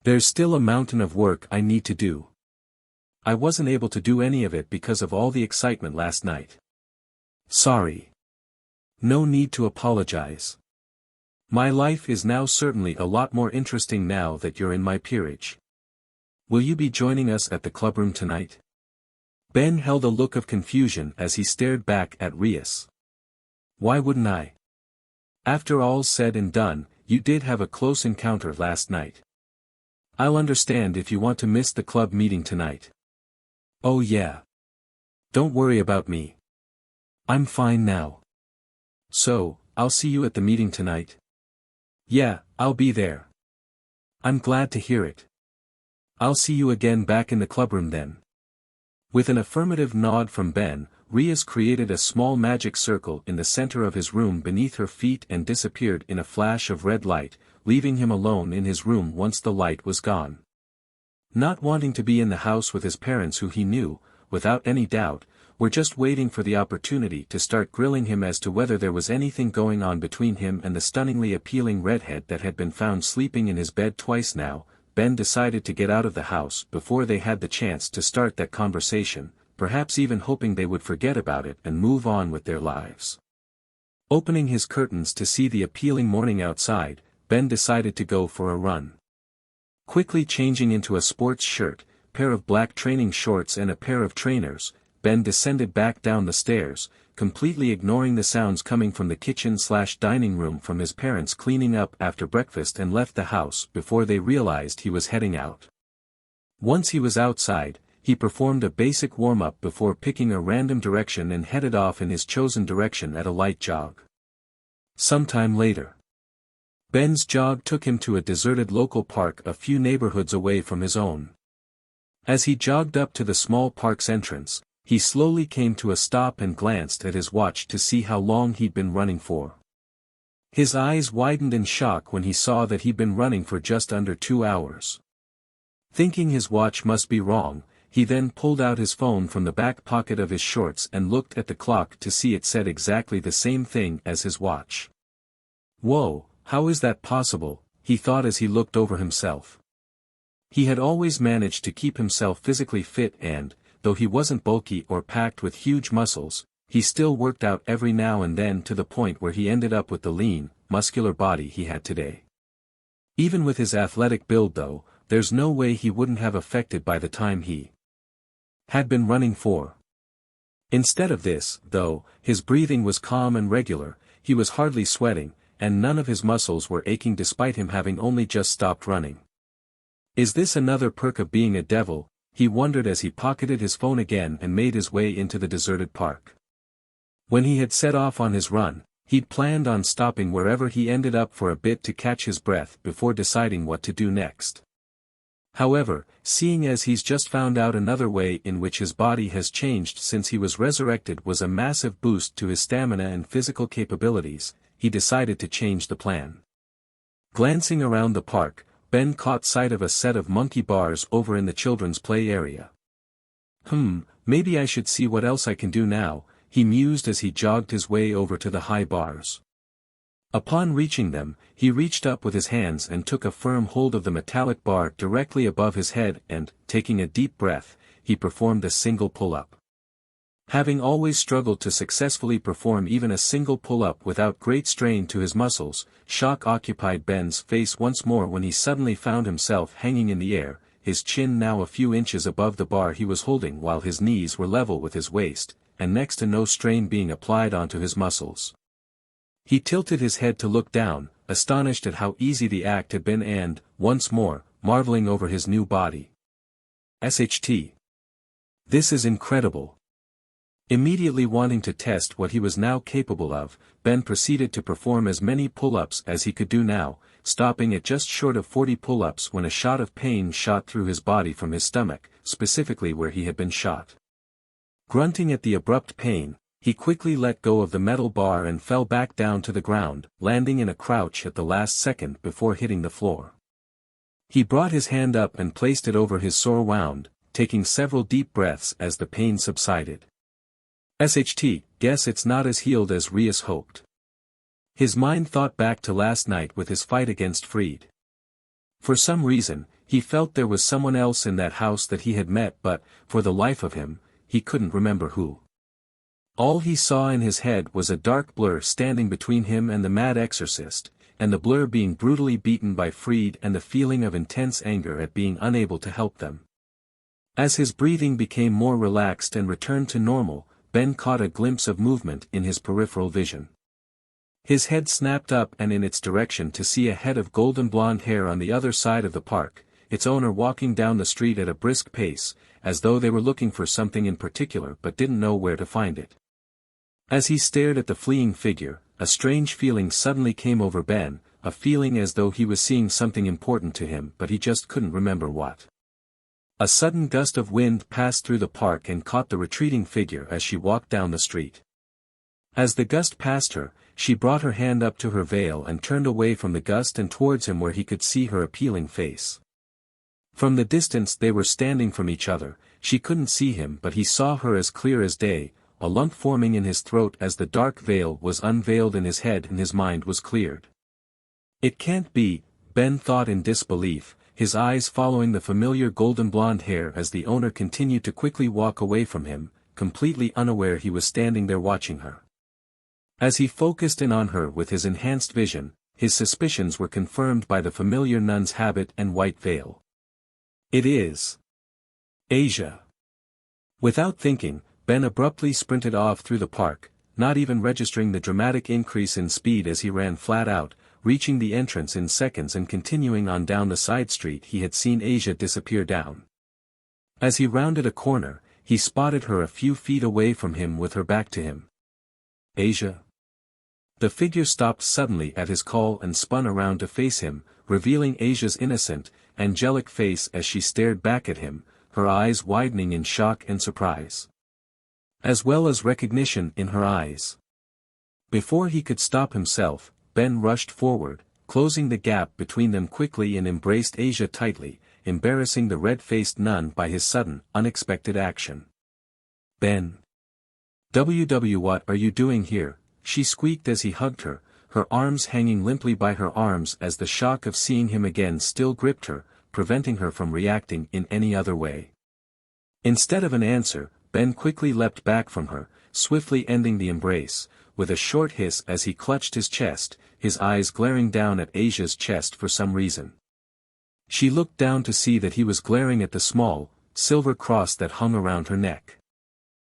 There's still a mountain of work I need to do. I wasn't able to do any of it because of all the excitement last night. Sorry. No need to apologize. My life is now certainly a lot more interesting now that you're in my peerage. Will you be joining us at the clubroom tonight? Ben held a look of confusion as he stared back at Rias. Why wouldn't I? After all's said and done, you did have a close encounter last night. I'll understand if you want to miss the club meeting tonight. Oh yeah. Don't worry about me. I'm fine now. So, I'll see you at the meeting tonight? Yeah, I'll be there. I'm glad to hear it. I'll see you again back in the clubroom then. With an affirmative nod from Ben, Rias created a small magic circle in the center of his room beneath her feet and disappeared in a flash of red light, leaving him alone in his room once the light was gone. Not wanting to be in the house with his parents who he knew, without any doubt, were just waiting for the opportunity to start grilling him as to whether there was anything going on between him and the stunningly appealing redhead that had been found sleeping in his bed twice now, Ben decided to get out of the house before they had the chance to start that conversation, perhaps even hoping they would forget about it and move on with their lives. Opening his curtains to see the appealing morning outside, Ben decided to go for a run. Quickly changing into a sports shirt, pair of black training shorts and a pair of trainers, Ben descended back down the stairs, completely ignoring the sounds coming from the kitchen/dining room from his parents cleaning up after breakfast, and left the house before they realized he was heading out. Once he was outside, he performed a basic warm-up before picking a random direction and headed off in his chosen direction at a light jog. Sometime later. Ben's jog took him to a deserted local park a few neighborhoods away from his own. As he jogged up to the small park's entrance, he slowly came to a stop and glanced at his watch to see how long he'd been running for. His eyes widened in shock when he saw that he'd been running for just under 2 hours. Thinking his watch must be wrong, he then pulled out his phone from the back pocket of his shorts and looked at the clock to see it said exactly the same thing as his watch. Whoa, how is that possible, he thought as he looked over himself. He had always managed to keep himself physically fit and, though he wasn't bulky or packed with huge muscles, he still worked out every now and then to the point where he ended up with the lean, muscular body he had today. Even with his athletic build though, there's no way he wouldn't have affected by the time he had been running for. Instead of this, though, his breathing was calm and regular, he was hardly sweating, and none of his muscles were aching despite him having only just stopped running. Is this another perk of being a devil? He wondered as he pocketed his phone again and made his way into the deserted park. When he had set off on his run, he'd planned on stopping wherever he ended up for a bit to catch his breath before deciding what to do next. However, seeing as he's just found out another way in which his body has changed since he was resurrected was a massive boost to his stamina and physical capabilities, he decided to change the plan. Glancing around the park, Ben caught sight of a set of monkey bars over in the children's play area. Maybe I should see what else I can do now, he mused as he jogged his way over to the high bars. Upon reaching them, he reached up with his hands and took a firm hold of the metallic bar directly above his head and, taking a deep breath, he performed a single pull-up. Having always struggled to successfully perform even a single pull-up without great strain to his muscles, shock occupied Ben's face once more when he suddenly found himself hanging in the air, his chin now a few inches above the bar he was holding while his knees were level with his waist, and next to no strain being applied onto his muscles. He tilted his head to look down, astonished at how easy the act had been and, once more, marveling over his new body. SHT. This is incredible. Immediately wanting to test what he was now capable of, Ben proceeded to perform as many pull-ups as he could do now, stopping at just short of 40 pull-ups when a shot of pain shot through his body from his stomach, specifically where he had been shot. Grunting at the abrupt pain, he quickly let go of the metal bar and fell back down to the ground, landing in a crouch at the last second before hitting the floor. He brought his hand up and placed it over his sore wound, taking several deep breaths as the pain subsided. SHT, guess it's not as healed as Rias hoped. His mind thought back to last night with his fight against Freed. For some reason, he felt there was someone else in that house that he had met but, for the life of him, he couldn't remember who. All he saw in his head was a dark blur standing between him and the mad exorcist, and the blur being brutally beaten by Freed and the feeling of intense anger at being unable to help them. As his breathing became more relaxed and returned to normal, Ben caught a glimpse of movement in his peripheral vision. His head snapped up and in its direction to see a head of golden blonde hair on the other side of the park, its owner walking down the street at a brisk pace, as though they were looking for something in particular but didn't know where to find it. As he stared at the fleeing figure, a strange feeling suddenly came over Ben, a feeling as though he was seeing something important to him but he just couldn't remember what. A sudden gust of wind passed through the park and caught the retreating figure as she walked down the street. As the gust passed her, she brought her hand up to her veil and turned away from the gust and towards him where he could see her appealing face. From the distance they were standing from each other, she couldn't see him but he saw her as clear as day, a lump forming in his throat as the dark veil was unveiled in his head and his mind was cleared. It can't be, Ben thought in disbelief, his eyes following the familiar golden blonde hair as the owner continued to quickly walk away from him, completely unaware he was standing there watching her. As he focused in on her with his enhanced vision, his suspicions were confirmed by the familiar nun's habit and white veil. It is Asia. Without thinking, Ben abruptly sprinted off through the park, not even registering the dramatic increase in speed as he ran flat out, reaching the entrance in seconds and continuing on down the side street he had seen Asia disappear down. As he rounded a corner, he spotted her a few feet away from him with her back to him. Asia? The figure stopped suddenly at his call and spun around to face him, revealing Asia's innocent, angelic face as she stared back at him, her eyes widening in shock and surprise, as well as recognition in her eyes. Before he could stop himself, Ben rushed forward, closing the gap between them quickly and embraced Asia tightly, embarrassing the red-faced nun by his sudden, unexpected action. "Ben. What are you doing here?" she squeaked as he hugged her, her arms hanging limply by her arms as the shock of seeing him again still gripped her, preventing her from reacting in any other way. Instead of an answer, Ben quickly leapt back from her, swiftly ending the embrace, with a short hiss as he clutched his chest, his eyes glaring down at Asia's chest for some reason. She looked down to see that he was glaring at the small, silver cross that hung around her neck.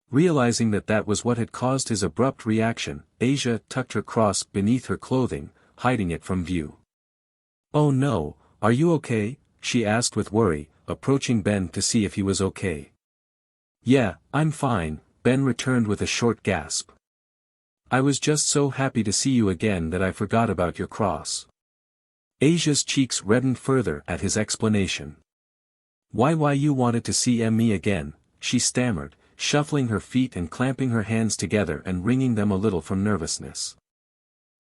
Realizing that that was what had caused his abrupt reaction, Asia tucked her cross beneath her clothing, hiding it from view. "Oh no, are you okay?" she asked with worry, approaching Ben to see if he was okay. "Yeah, I'm fine," Ben returned with a short gasp. "I was just so happy to see you again that I forgot about your cross." Asia's cheeks reddened further at his explanation. Why you wanted to see me again?" she stammered, shuffling her feet and clamping her hands together and wringing them a little from nervousness.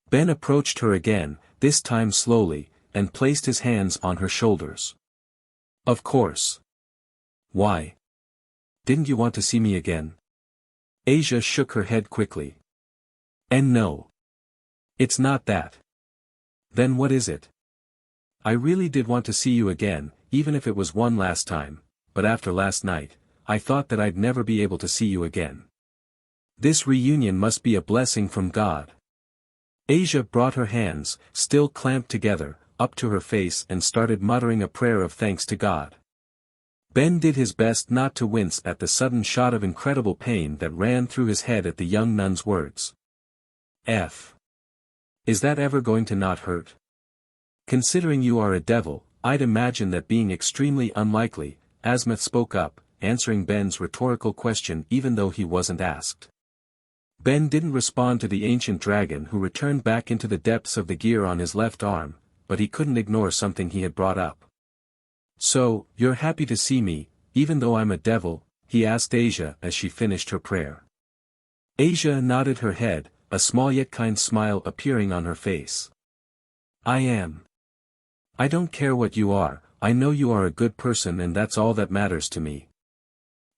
Ben approached her again, this time slowly, and placed his hands on her shoulders. "Of course. Why? Didn't you want to see me again?" Asia shook her head quickly. "And no. It's not that." "Then what is it?" "I really did want to see you again, even if it was one last time, but after last night, I thought that I'd never be able to see you again. This reunion must be a blessing from God." Asia brought her hands, still clamped together, up to her face and started muttering a prayer of thanks to God. Ben did his best not to wince at the sudden shot of incredible pain that ran through his head at the young nun's words. Is that ever going to not hurt? Considering you are a devil, I'd imagine that being extremely unlikely, Asmith spoke up, answering Ben's rhetorical question even though he wasn't asked. Ben didn't respond to the ancient dragon who returned back into the depths of the gear on his left arm, but he couldn't ignore something he had brought up. "So, you're happy to see me, even though I'm a devil?" he asked Asia as she finished her prayer. Asia nodded her head, a small yet kind smile appearing on her face. "I am. I don't care what you are, I know you are a good person and that's all that matters to me."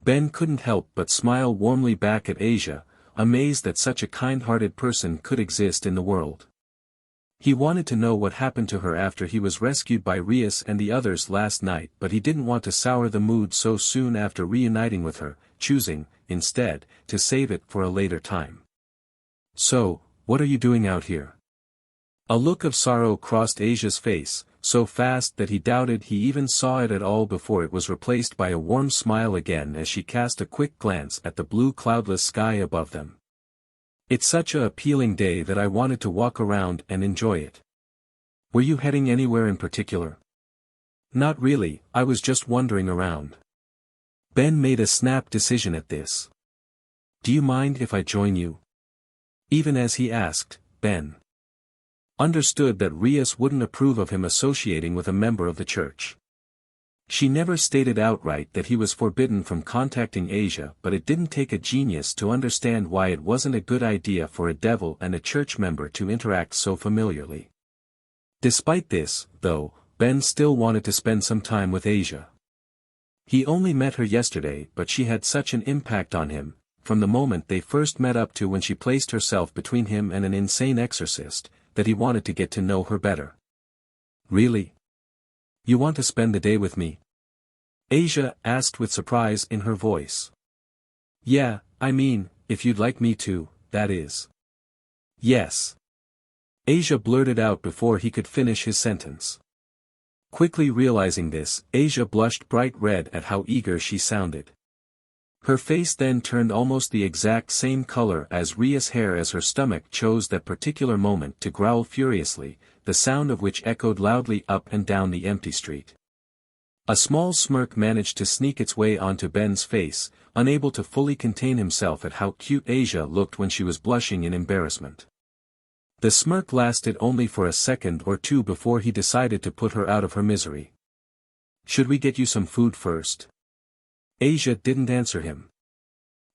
Ben couldn't help but smile warmly back at Asia, amazed that such a kind-hearted person could exist in the world. He wanted to know what happened to her after he was rescued by Rias and the others last night, but he didn't want to sour the mood so soon after reuniting with her, choosing, instead, to save it for a later time. "So, what are you doing out here?" A look of sorrow crossed Asia's face, so fast that he doubted he even saw it at all before it was replaced by a warm smile again as she cast a quick glance at the blue cloudless sky above them. "It's such a appealing day that I wanted to walk around and enjoy it." "Were you heading anywhere in particular?" "Not really, I was just wandering around." Ben made a snap decision at this. "Do you mind if I join you?" Even as he asked, Ben understood that Rias wouldn't approve of him associating with a member of the church. She never stated outright that he was forbidden from contacting Asia, but it didn't take a genius to understand why it wasn't a good idea for a devil and a church member to interact so familiarly. Despite this, though, Ben still wanted to spend some time with Asia. He only met her yesterday, but she had such an impact on him, from the moment they first met up to when she placed herself between him and an insane exorcist, that he wanted to get to know her better. "Really? You want to spend the day with me?" Asia asked with surprise in her voice. "Yeah, I mean, if you'd like me to, that is." "Yes." Asia blurted out before he could finish his sentence. Quickly realizing this, Asia blushed bright red at how eager she sounded. Her face then turned almost the exact same color as Ria's hair as her stomach chose that particular moment to growl furiously, the sound of which echoed loudly up and down the empty street. A small smirk managed to sneak its way onto Ben's face, unable to fully contain himself at how cute Asia looked when she was blushing in embarrassment. The smirk lasted only for a second or two before he decided to put her out of her misery. Should we get you some food first? Asia didn't answer him.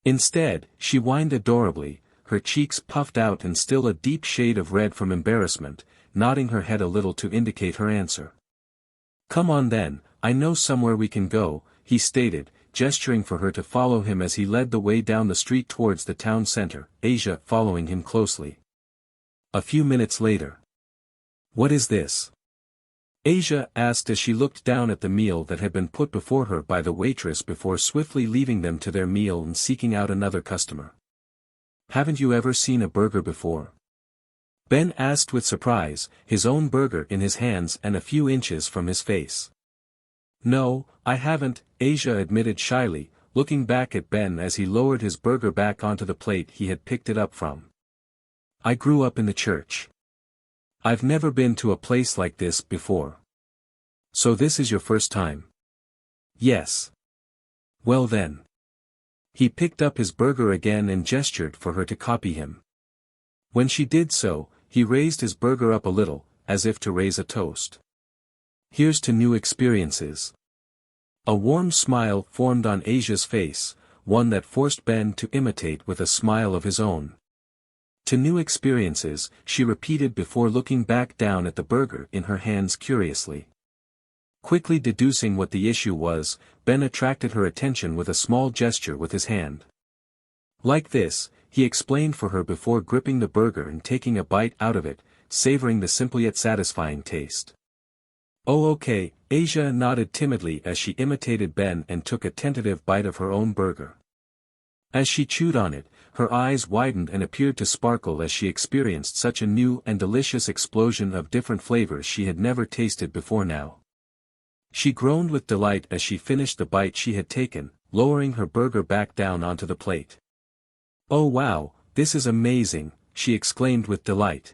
Instead, she whined adorably, her cheeks puffed out and still a deep shade of red from embarrassment, nodding her head a little to indicate her answer. Come on then, I know somewhere we can go, he stated, gesturing for her to follow him as he led the way down the street towards the town center, Asia following him closely. A few minutes later. What is this? Asia asked as she looked down at the meal that had been put before her by the waitress before swiftly leaving them to their meal and seeking out another customer. Haven't you ever seen a burger before? Ben asked with surprise, his own burger in his hands and a few inches from his face. No, I haven't, Asia admitted shyly, looking back at Ben as he lowered his burger back onto the plate he had picked it up from. I grew up in the church. I've never been to a place like this before. So this is your first time? Yes. Well then. He picked up his burger again and gestured for her to copy him. When she did so, he raised his burger up a little, as if to raise a toast. Here's to new experiences. A warm smile formed on Asia's face, one that forced Ben to imitate with a smile of his own. To new experiences, she repeated before looking back down at the burger in her hands curiously. Quickly deducing what the issue was, Ben attracted her attention with a small gesture with his hand. Like this, he explained for her before gripping the burger and taking a bite out of it, savoring the simple yet satisfying taste. Oh okay, Asia nodded timidly as she imitated Ben and took a tentative bite of her own burger. As she chewed on it, her eyes widened and appeared to sparkle as she experienced such a new and delicious explosion of different flavors she had never tasted before now. She groaned with delight as she finished the bite she had taken, lowering her burger back down onto the plate. Oh wow, this is amazing, she exclaimed with delight.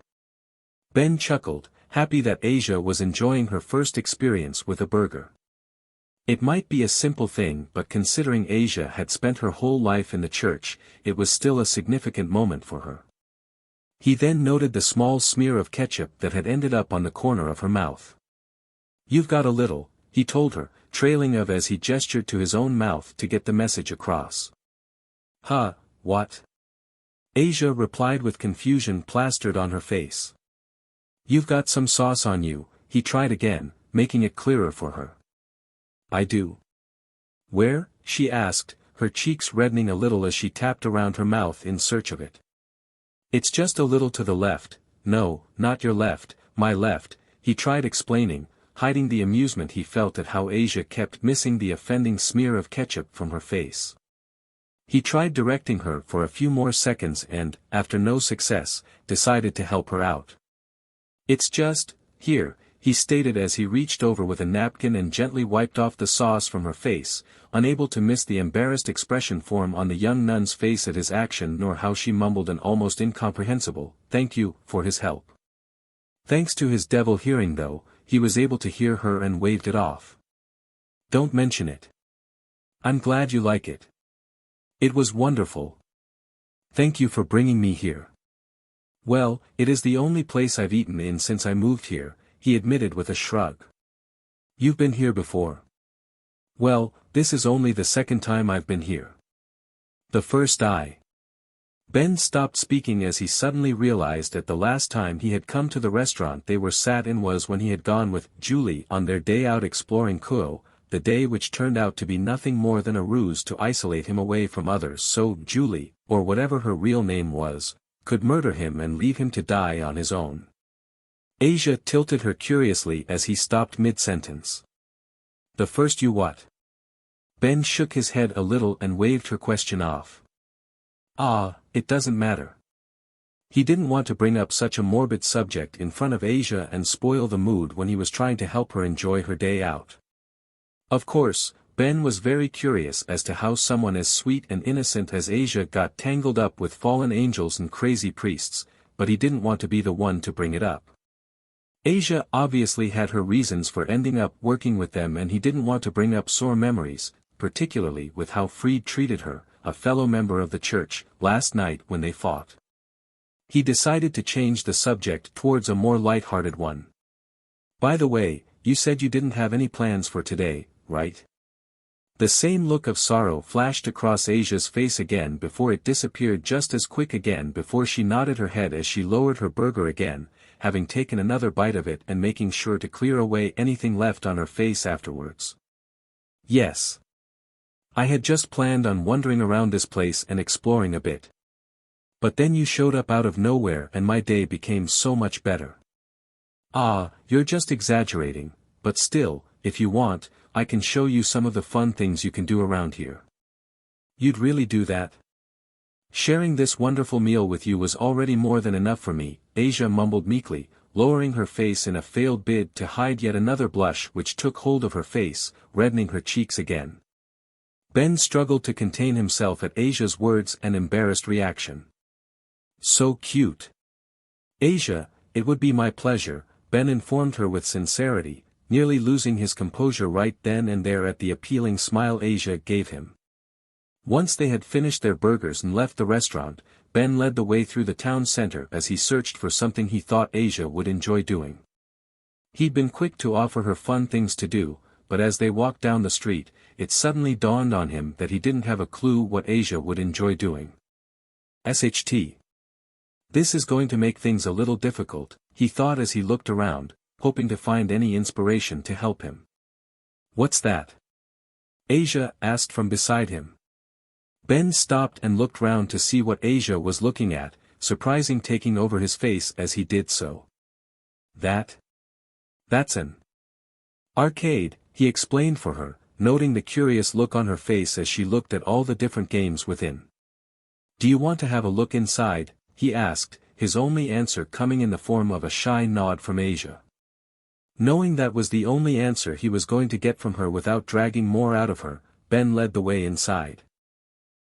Ben chuckled, happy that Asia was enjoying her first experience with a burger. It might be a simple thing, but considering Asia had spent her whole life in the church, it was still a significant moment for her. He then noted the small smear of ketchup that had ended up on the corner of her mouth. You've got a little, he told her, trailing off as he gestured to his own mouth to get the message across. Huh, what? Asia replied with confusion plastered on her face. You've got some sauce on you, he tried again, making it clearer for her. I do. Where? She asked, her cheeks reddening a little as she tapped around her mouth in search of it. It's just a little to the left, no, not your left, my left, he tried explaining, hiding the amusement he felt at how Asia kept missing the offending smear of ketchup from her face. He tried directing her for a few more seconds and, after no success, decided to help her out. It's just, here, he stated as he reached over with a napkin and gently wiped off the sauce from her face, unable to miss the embarrassed expression form on the young nun's face at his action nor how she mumbled an almost incomprehensible, "Thank you," for his help. Thanks to his devil hearing though, he was able to hear her and waved it off. Don't mention it. I'm glad you like it. It was wonderful. Thank you for bringing me here. Well, it is the only place I've eaten in since I moved here, he admitted with a shrug. You've been here before. Well, this is only the second time I've been here. The first Ben stopped speaking as he suddenly realized that the last time he had come to the restaurant they were sat in was when he had gone with Julie on their day out exploring Kuo, the day which turned out to be nothing more than a ruse to isolate him away from others so Julie, or whatever her real name was, could murder him and leave him to die on his own. Asia tilted her curiously as he stopped mid-sentence. The first you what? Ben shook his head a little and waved her question off. It doesn't matter. He didn't want to bring up such a morbid subject in front of Asia and spoil the mood when he was trying to help her enjoy her day out. Of course, Ben was very curious as to how someone as sweet and innocent as Asia got tangled up with fallen angels and crazy priests, but he didn't want to be the one to bring it up. Asia obviously had her reasons for ending up working with them and he didn't want to bring up sore memories, particularly with how Freed treated her, a fellow member of the church, last night when they fought. He decided to change the subject towards a more light-hearted one. By the way, you said you didn't have any plans for today, right? The same look of sorrow flashed across Asia's face again before it disappeared just as quick again before she nodded her head as she lowered her burger again, having taken another bite of it and making sure to clear away anything left on her face afterwards. Yes. I had just planned on wandering around this place and exploring a bit. But then you showed up out of nowhere and my day became so much better. Ah, you're just exaggerating, but still, if you want, I can show you some of the fun things you can do around here. You'd really do that? Sharing this wonderful meal with you was already more than enough for me, Asia mumbled meekly, lowering her face in a failed bid to hide yet another blush which took hold of her face, reddening her cheeks again. Ben struggled to contain himself at Asia's words and embarrassed reaction. So cute. Asia, it would be my pleasure, Ben informed her with sincerity, nearly losing his composure right then and there at the appealing smile Asia gave him. Once they had finished their burgers and left the restaurant, Ben led the way through the town center as he searched for something he thought Asia would enjoy doing. He'd been quick to offer her fun things to do, but as they walked down the street, it suddenly dawned on him that he didn't have a clue what Asia would enjoy doing. SHT. This is going to make things a little difficult, he thought as he looked around, hoping to find any inspiration to help him. What's that? Asia asked from beside him. Ben stopped and looked round to see what Asia was looking at, surprising taking over his face as he did so. That's an arcade, he explained for her, noting the curious look on her face as she looked at all the different games within. Do you want to have a look inside? He asked, his only answer coming in the form of a shy nod from Asia. Knowing that was the only answer he was going to get from her without dragging more out of her, Ben led the way inside.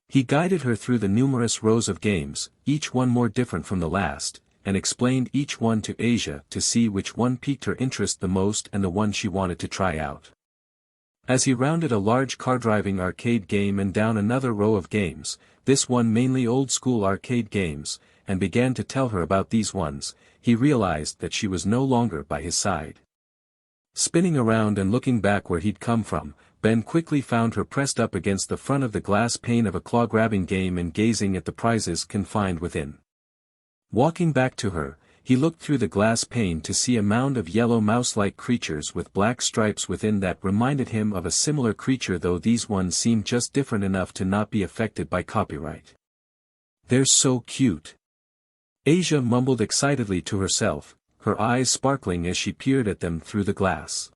He guided her through the numerous rows of games, each one more different from the last, and explained each one to Asia to see which one piqued her interest the most and the one she wanted to try out. As he rounded a large car-driving arcade game and down another row of games, this one mainly old-school arcade games, and began to tell her about these ones, he realized that she was no longer by his side. Spinning around and looking back where he'd come from, Ben quickly found her pressed up against the front of the glass pane of a claw-grabbing game and gazing at the prizes confined within. Walking back to her, he looked through the glass pane to see a mound of yellow mouse-like creatures with black stripes within that reminded him of a similar creature, though these ones seemed just different enough to not be affected by copyright. They're so cute. Asia mumbled excitedly to herself, her eyes sparkling as she peered at them through the glass.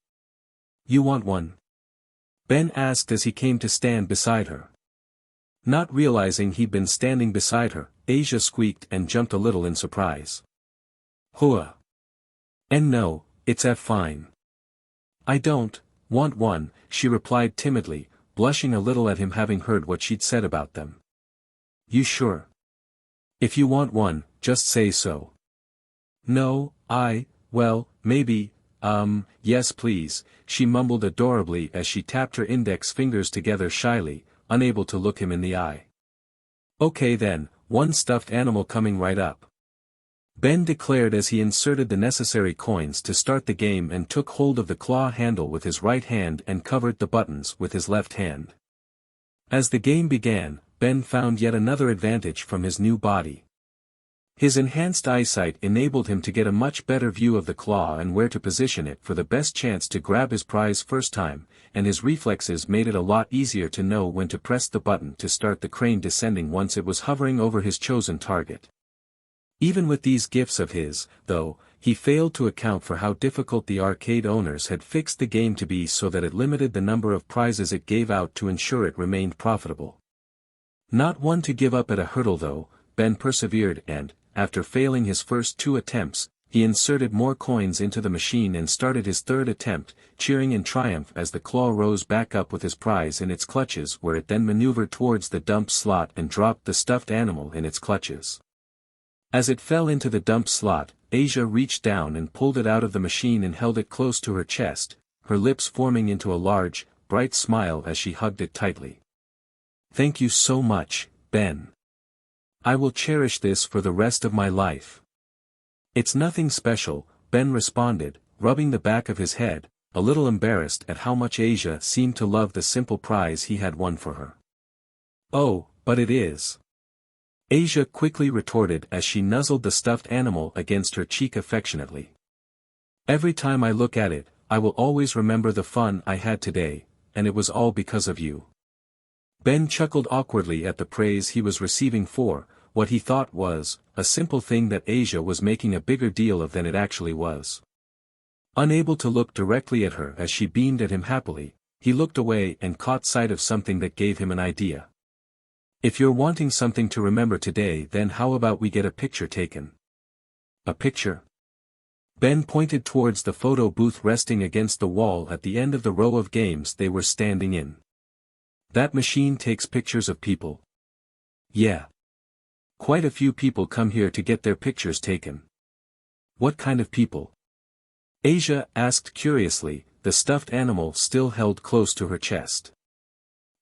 You want one? Ben asked as he came to stand beside her. Not realizing he'd been standing beside her, Asia squeaked and jumped a little in surprise. Hua. And no, it's fine. I don't want one, she replied timidly, blushing a little at him having heard what she'd said about them. You sure? If you want one, just say so. No, well, maybe, yes please, she mumbled adorably as she tapped her index fingers together shyly, unable to look him in the eye. Okay then, one stuffed animal coming right up. Ben declared as he inserted the necessary coins to start the game and took hold of the claw handle with his right hand and covered the buttons with his left hand. As the game began, Ben found yet another advantage from his new body. His enhanced eyesight enabled him to get a much better view of the claw and where to position it for the best chance to grab his prize first time, and his reflexes made it a lot easier to know when to press the button to start the crane descending once it was hovering over his chosen target. Even with these gifts of his, though, he failed to account for how difficult the arcade owners had fixed the game to be so that it limited the number of prizes it gave out to ensure it remained profitable. Not one to give up at a hurdle though, Ben persevered and, after failing his first 2 attempts, he inserted more coins into the machine and started his 3rd attempt, cheering in triumph as the claw rose back up with his prize in its clutches where it then maneuvered towards the dump slot and dropped the stuffed animal in its clutches. As it fell into the dump slot, Asia reached down and pulled it out of the machine and held it close to her chest, her lips forming into a large, bright smile as she hugged it tightly. Thank you so much, Ben. I will cherish this for the rest of my life. It's nothing special, Ben responded, rubbing the back of his head, a little embarrassed at how much Asia seemed to love the simple prize he had won for her. Oh, but it is. Asia quickly retorted as she nuzzled the stuffed animal against her cheek affectionately. Every time I look at it, I will always remember the fun I had today, and it was all because of you. Ben chuckled awkwardly at the praise he was receiving for what he thought was a simple thing that Asia was making a bigger deal of than it actually was. Unable to look directly at her as she beamed at him happily, he looked away and caught sight of something that gave him an idea. If you're wanting something to remember today, then how about we get a picture taken? A picture? Ben pointed towards the photo booth resting against the wall at the end of the row of games they were standing in. That machine takes pictures of people. Yeah. Quite a few people come here to get their pictures taken. What kind of people? Asia asked curiously, the stuffed animal still held close to her chest.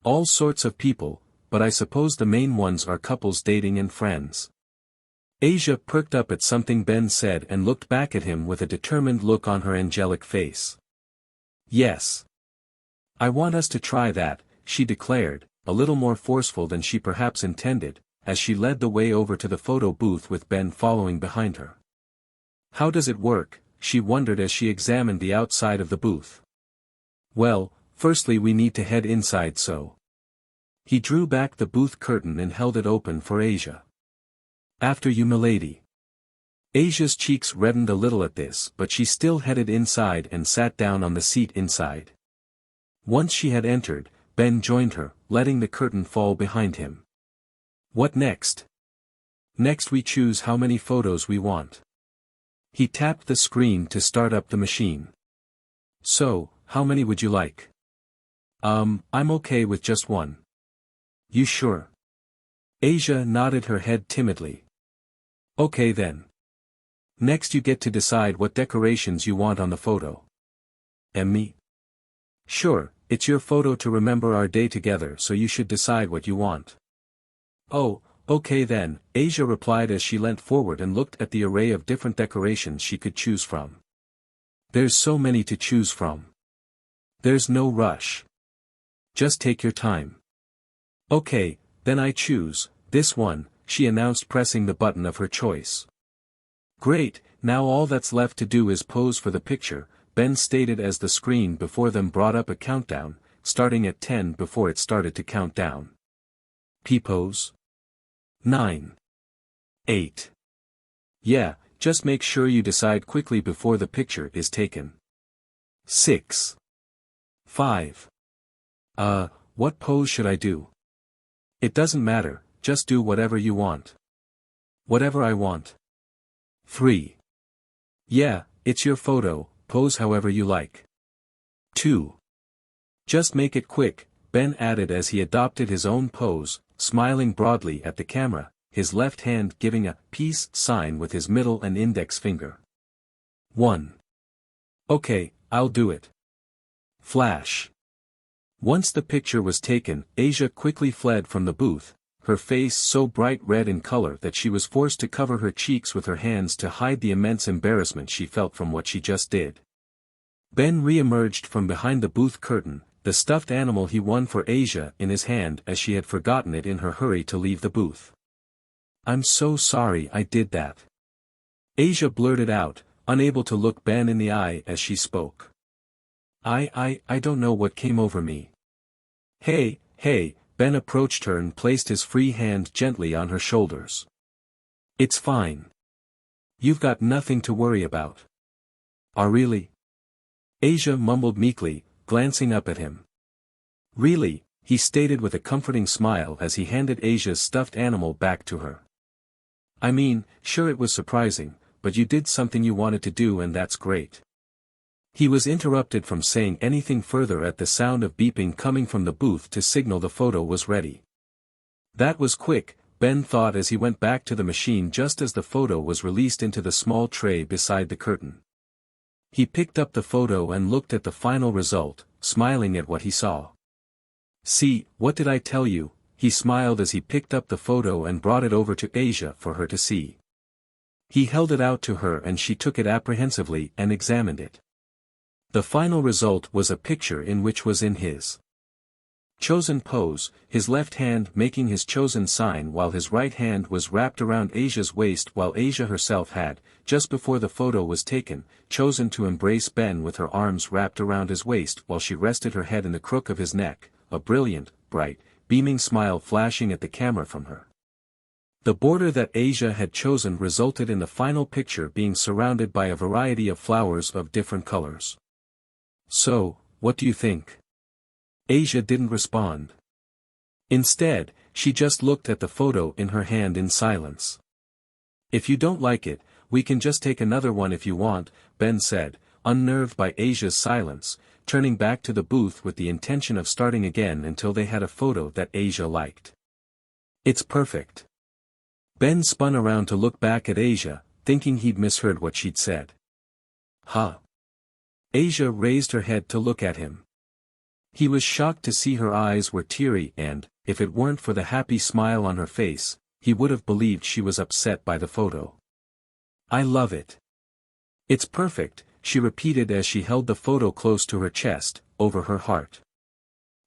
All sorts of people, but I suppose the main ones are couples dating and friends. Asia perked up at something Ben said and looked back at him with a determined look on her angelic face. Yes. I want us to try that, she declared, a little more forceful than she perhaps intended, as she led the way over to the photo booth with Ben following behind her. How does it work? She wondered as she examined the outside of the booth. Well, firstly we need to head inside so. He drew back the booth curtain and held it open for Asia. After you milady. Asia's cheeks reddened a little at this, but she still headed inside and sat down on the seat inside. Once she had entered, Ben joined her, letting the curtain fall behind him. What next? Next we choose how many photos we want. He tapped the screen to start up the machine. So, how many would you like? I'm okay with just one. You sure? Asia nodded her head timidly. Okay then. Next you get to decide what decorations you want on the photo. And me? Sure, it's your photo to remember our day together, so you should decide what you want. Oh, okay then, Asia replied as she leant forward and looked at the array of different decorations she could choose from. There's so many to choose from. There's no rush. Just take your time. Okay, then I choose this one, she announced, pressing the button of her choice. Great, now all that's left to do is pose for the picture, Ben stated as the screen before them brought up a countdown, starting at 10 before it started to count down. P-pose? 9. 8. Yeah, just make sure you decide quickly before the picture is taken. 6. 5. What pose should I do? It doesn't matter, just do whatever you want. Whatever I want. 3. Yeah, it's your photo, pose however you like. 2. Just make it quick, Ben added as he adopted his own pose, smiling broadly at the camera, his left hand giving a peace sign with his middle and index finger. 1. Okay, I'll do it. Flash. Once the picture was taken, Asia quickly fled from the booth, her face so bright red in color that she was forced to cover her cheeks with her hands to hide the immense embarrassment she felt from what she just did. Ben re-emerged from behind the booth curtain, the stuffed animal he won for Asia in his hand as she had forgotten it in her hurry to leave the booth. I'm so sorry I did that. Asia blurted out, unable to look Ben in the eye as she spoke. I don't know what came over me. Hey, Ben approached her and placed his free hand gently on her shoulders. It's fine. You've got nothing to worry about. Really? Asia mumbled meekly, glancing up at him. Really, he stated with a comforting smile as he handed Asia's stuffed animal back to her. I mean, sure it was surprising, but you did something you wanted to do and that's great. He was interrupted from saying anything further at the sound of beeping coming from the booth to signal the photo was ready. That was quick, Ben thought as he went back to the machine just as the photo was released into the small tray beside the curtain. He picked up the photo and looked at the final result, smiling at what he saw. See, what did I tell you, he smiled as he picked up the photo and brought it over to Asia for her to see. He held it out to her and she took it apprehensively and examined it. The final result was a picture in which was in his chosen pose, his left hand making his chosen sign while his right hand was wrapped around Asia's waist, while Asia herself had, just before the photo was taken, chosen to embrace Ben with her arms wrapped around his waist while she rested her head in the crook of his neck, a brilliant, bright, beaming smile flashing at the camera from her. The border that Asia had chosen resulted in the final picture being surrounded by a variety of flowers of different colors. So, what do you think? Asia didn't respond. Instead, she just looked at the photo in her hand in silence. If you don't like it, we can just take another one if you want, Ben said, unnerved by Asia's silence, turning back to the booth with the intention of starting again until they had a photo that Asia liked. It's perfect. Ben spun around to look back at Asia, thinking he'd misheard what she'd said. Huh? Asia raised her head to look at him. He was shocked to see her eyes were teary and, if it weren't for the happy smile on her face, he would have believed she was upset by the photo. I love it. It's perfect, she repeated as she held the photo close to her chest, over her heart.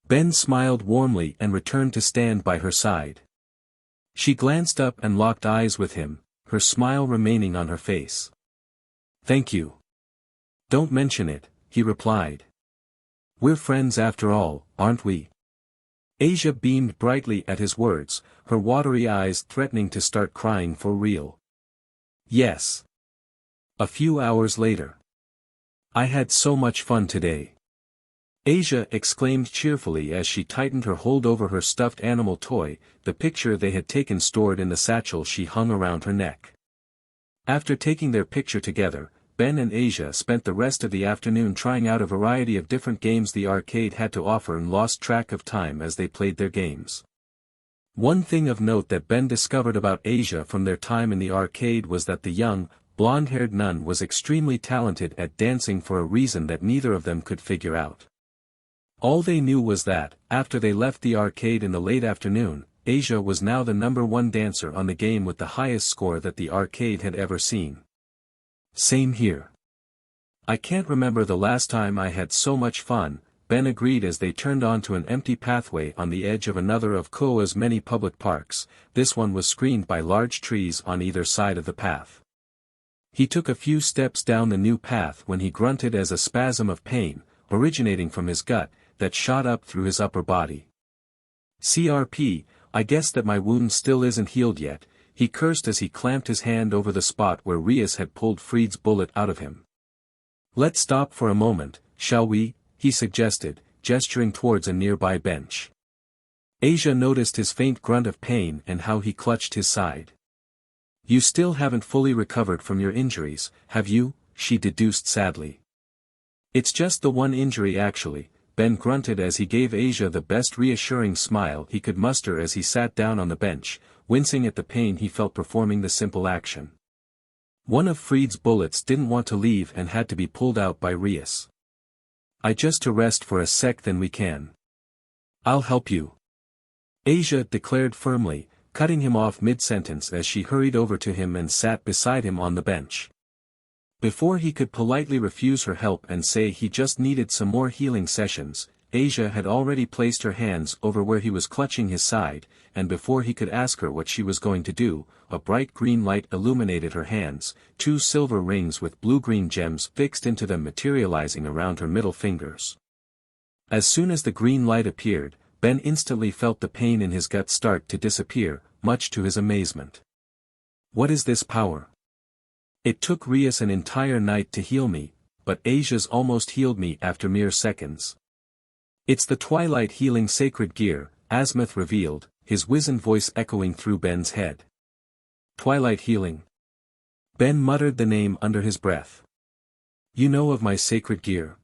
Ben smiled warmly and returned to stand by her side. She glanced up and locked eyes with him, her smile remaining on her face. Thank you. Don't mention it, he replied. We're friends after all, aren't we? Asia beamed brightly at his words, her watery eyes threatening to start crying for real. Yes. A few hours later. I had so much fun today. Asia exclaimed cheerfully as she tightened her hold over her stuffed animal toy, the picture they had taken stored in the satchel she hung around her neck. After taking their picture together, Ben and Asia spent the rest of the afternoon trying out a variety of different games the arcade had to offer and lost track of time as they played their games. One thing of note that Ben discovered about Asia from their time in the arcade was that the young, blonde-haired nun was extremely talented at dancing for a reason that neither of them could figure out. All they knew was that, after they left the arcade in the late afternoon, Asia was now the #1 dancer on the game with the highest score that the arcade had ever seen. Same here. I can't remember the last time I had so much fun, Ben agreed as they turned onto an empty pathway on the edge of another of Koa's many public parks. This one was screened by large trees on either side of the path. He took a few steps down the new path when he grunted as a spasm of pain, originating from his gut, that shot up through his upper body. CRP, I guess that my wound still isn't healed yet, he cursed as he clamped his hand over the spot where Rias had pulled Fried's bullet out of him. Let's stop for a moment, shall we, he suggested, gesturing towards a nearby bench. Asia noticed his faint grunt of pain and how he clutched his side. You still haven't fully recovered from your injuries, have you? She deduced sadly. It's just the one injury actually, Ben grunted as he gave Asia the best reassuring smile he could muster as he sat down on the bench, wincing at the pain he felt performing the simple action. One of Fried's bullets didn't want to leave and had to be pulled out by Rias. I just to rest for a sec then we can. I'll help you. Asia declared firmly, cutting him off mid-sentence as she hurried over to him and sat beside him on the bench. Before he could politely refuse her help and say he just needed some more healing sessions, Asia had already placed her hands over where he was clutching his side, and before he could ask her what she was going to do, a bright green light illuminated her hands, 2 silver rings with blue-green gems fixed into them materializing around her middle fingers. As soon as the green light appeared, Ben instantly felt the pain in his gut start to disappear, much to his amazement. What is this power? It took Rias an entire night to heal me, but Asia's almost healed me after mere seconds. It's the Twilight Healing Sacred Gear, Azimuth revealed, his wizened voice echoing through Ben's head. Twilight Healing. Ben muttered the name under his breath. You know of my sacred gear?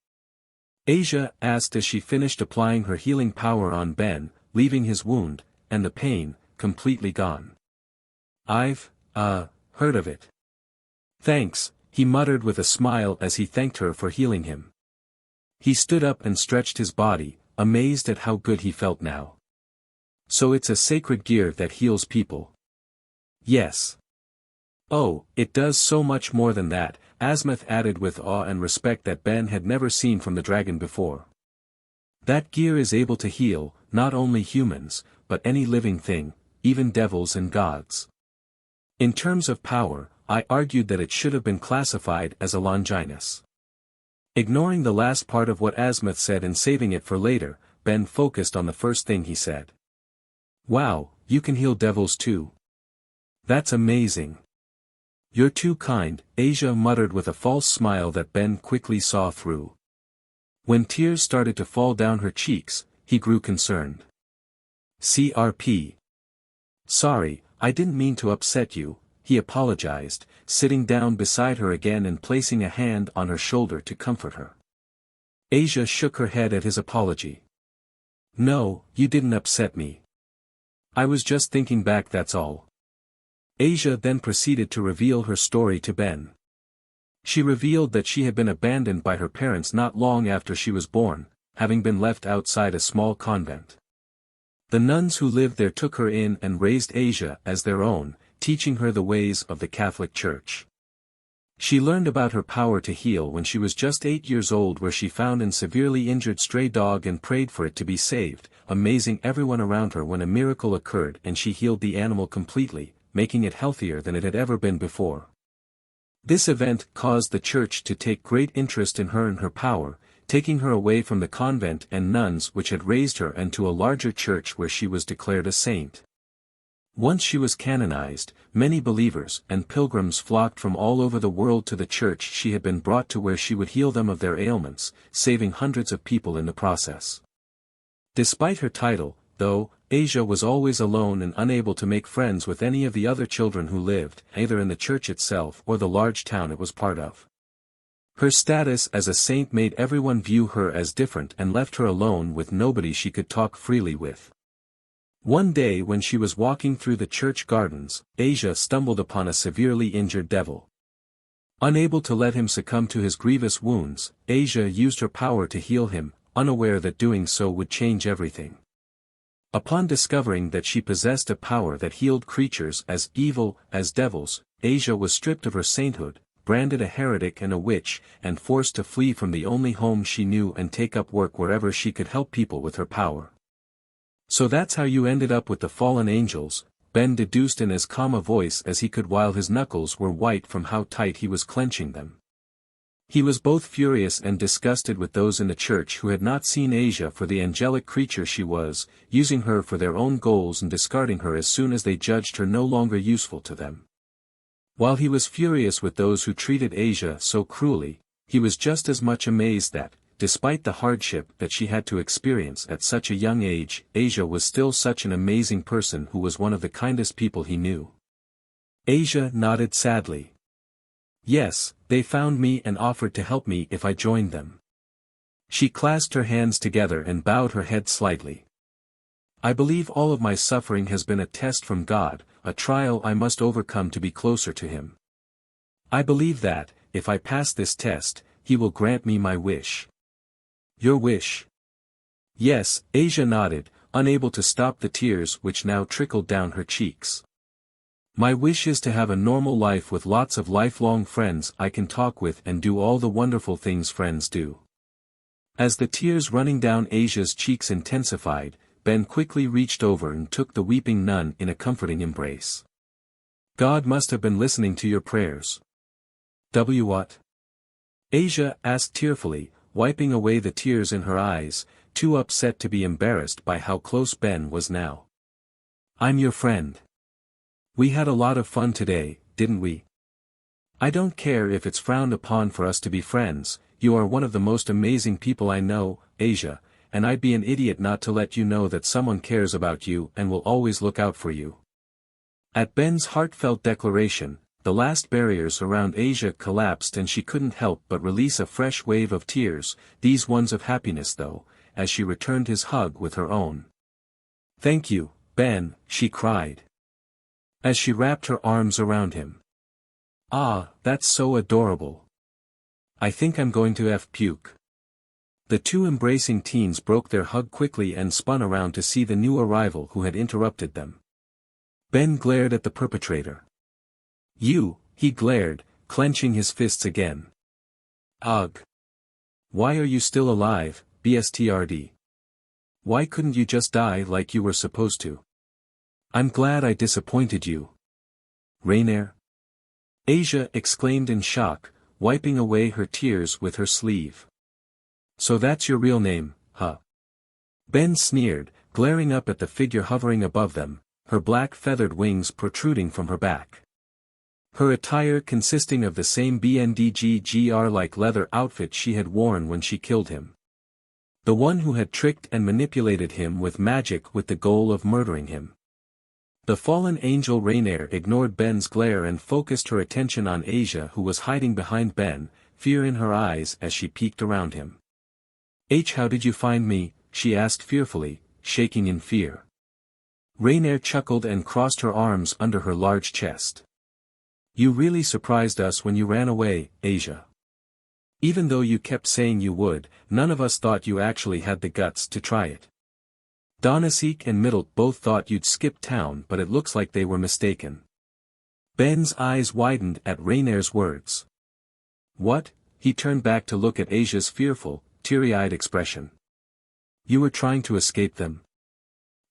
Asia asked as she finished applying her healing power on Ben, leaving his wound, and the pain, completely gone. I've, heard of it. Thanks, he muttered with a smile as he thanked her for healing him. He stood up and stretched his body, amazed at how good he felt now. So it's a sacred gear that heals people. Yes. Oh, it does so much more than that, Asmith added with awe and respect that Ben had never seen from the dragon before. That gear is able to heal, not only humans, but any living thing, even devils and gods. In terms of power, I argued that it should have been classified as a Longinus. Ignoring the last part of what Asmith said and saving it for later, Ben focused on the first thing he said. Wow, you can heal devils too. That's amazing. You're too kind, Asia muttered with a false smile that Ben quickly saw through. When tears started to fall down her cheeks, he grew concerned. CRP. Sorry, I didn't mean to upset you, he apologized, sitting down beside her again and placing a hand on her shoulder to comfort her. Asia shook her head at his apology. No, you didn't upset me. I was just thinking back, that's all. Asia then proceeded to reveal her story to Ben. She revealed that she had been abandoned by her parents not long after she was born, having been left outside a small convent. The nuns who lived there took her in and raised Asia as their own, teaching her the ways of the Catholic Church. She learned about her power to heal when she was just 8 years old, where she found a severely injured stray dog and prayed for it to be saved, amazing everyone around her when a miracle occurred and she healed the animal completely, making it healthier than it had ever been before. This event caused the church to take great interest in her and her power, taking her away from the convent and nuns which had raised her and to a larger church where she was declared a saint. Once she was canonized, many believers and pilgrims flocked from all over the world to the church she had been brought to, where she would heal them of their ailments, saving hundreds of people in the process. Despite her title, though, Asia was always alone and unable to make friends with any of the other children who lived, either in the church itself or the large town it was part of. Her status as a saint made everyone view her as different and left her alone with nobody she could talk freely with. One day when she was walking through the church gardens, Asia stumbled upon a severely injured devil. Unable to let him succumb to his grievous wounds, Asia used her power to heal him, unaware that doing so would change everything. Upon discovering that she possessed a power that healed creatures as evil as devils, Asia was stripped of her sainthood, branded a heretic and a witch, and forced to flee from the only home she knew and take up work wherever she could help people with her power. So that's how you ended up with the fallen angels, Ben deduced in as calm a voice as he could while his knuckles were white from how tight he was clenching them. He was both furious and disgusted with those in the church who had not seen Asia for the angelic creature she was, using her for their own goals and discarding her as soon as they judged her no longer useful to them. While he was furious with those who treated Asia so cruelly, he was just as much amazed that, despite the hardship that she had to experience at such a young age, Asia was still such an amazing person who was one of the kindest people he knew. Asia nodded sadly. Yes, they found me and offered to help me if I joined them. She clasped her hands together and bowed her head slightly. I believe all of my suffering has been a test from God, a trial I must overcome to be closer to Him. I believe that, if I pass this test, He will grant me my wish. Your wish? Yes, Asia nodded, unable to stop the tears which now trickled down her cheeks. My wish is to have a normal life with lots of lifelong friends I can talk with and do all the wonderful things friends do. As the tears running down Asia's cheeks intensified, Ben quickly reached over and took the weeping nun in a comforting embrace. God must have been listening to your prayers. What? Asia asked tearfully, wiping away the tears in her eyes, too upset to be embarrassed by how close Ben was now. I'm your friend. We had a lot of fun today, didn't we? I don't care if it's frowned upon for us to be friends, you are one of the most amazing people I know, Asia, and I'd be an idiot not to let you know that someone cares about you and will always look out for you. At Ben's heartfelt declaration, the last barriers around Asia collapsed and she couldn't help but release a fresh wave of tears, these ones of happiness though, as she returned his hug with her own. Thank you, Ben, she cried, as she wrapped her arms around him. Ah, that's so adorable. I think I'm going to puke. The two embracing teens broke their hug quickly and spun around to see the new arrival who had interrupted them. Ben glared at the perpetrator. "You," he glared, clenching his fists again. "Ugh. Why are you still alive, bstrd? Why couldn't you just die like you were supposed to? I'm glad I disappointed you. Rainier?" Asia exclaimed in shock, wiping away her tears with her sleeve. "So that's your real name, huh?" Ben sneered, glaring up at the figure hovering above them, her black feathered wings protruding from her back. Her attire consisting of the same BNDGGR-like leather outfit she had worn when she killed him. The one who had tricked and manipulated him with magic with the goal of murdering him. The fallen angel Rainier ignored Ben's glare and focused her attention on Asia, who was hiding behind Ben, fear in her eyes as she peeked around him. "How did you find me?" she asked fearfully, shaking in fear. Rainier chuckled and crossed her arms under her large chest. "You really surprised us when you ran away, Asia. Even though you kept saying you would, none of us thought you actually had the guts to try it. Donasek and Middle both thought you'd skip town, but it looks like they were mistaken." Ben's eyes widened at Rainier's words. "What?" He turned back to look at Asia's fearful, teary-eyed expression. "You were trying to escape them?"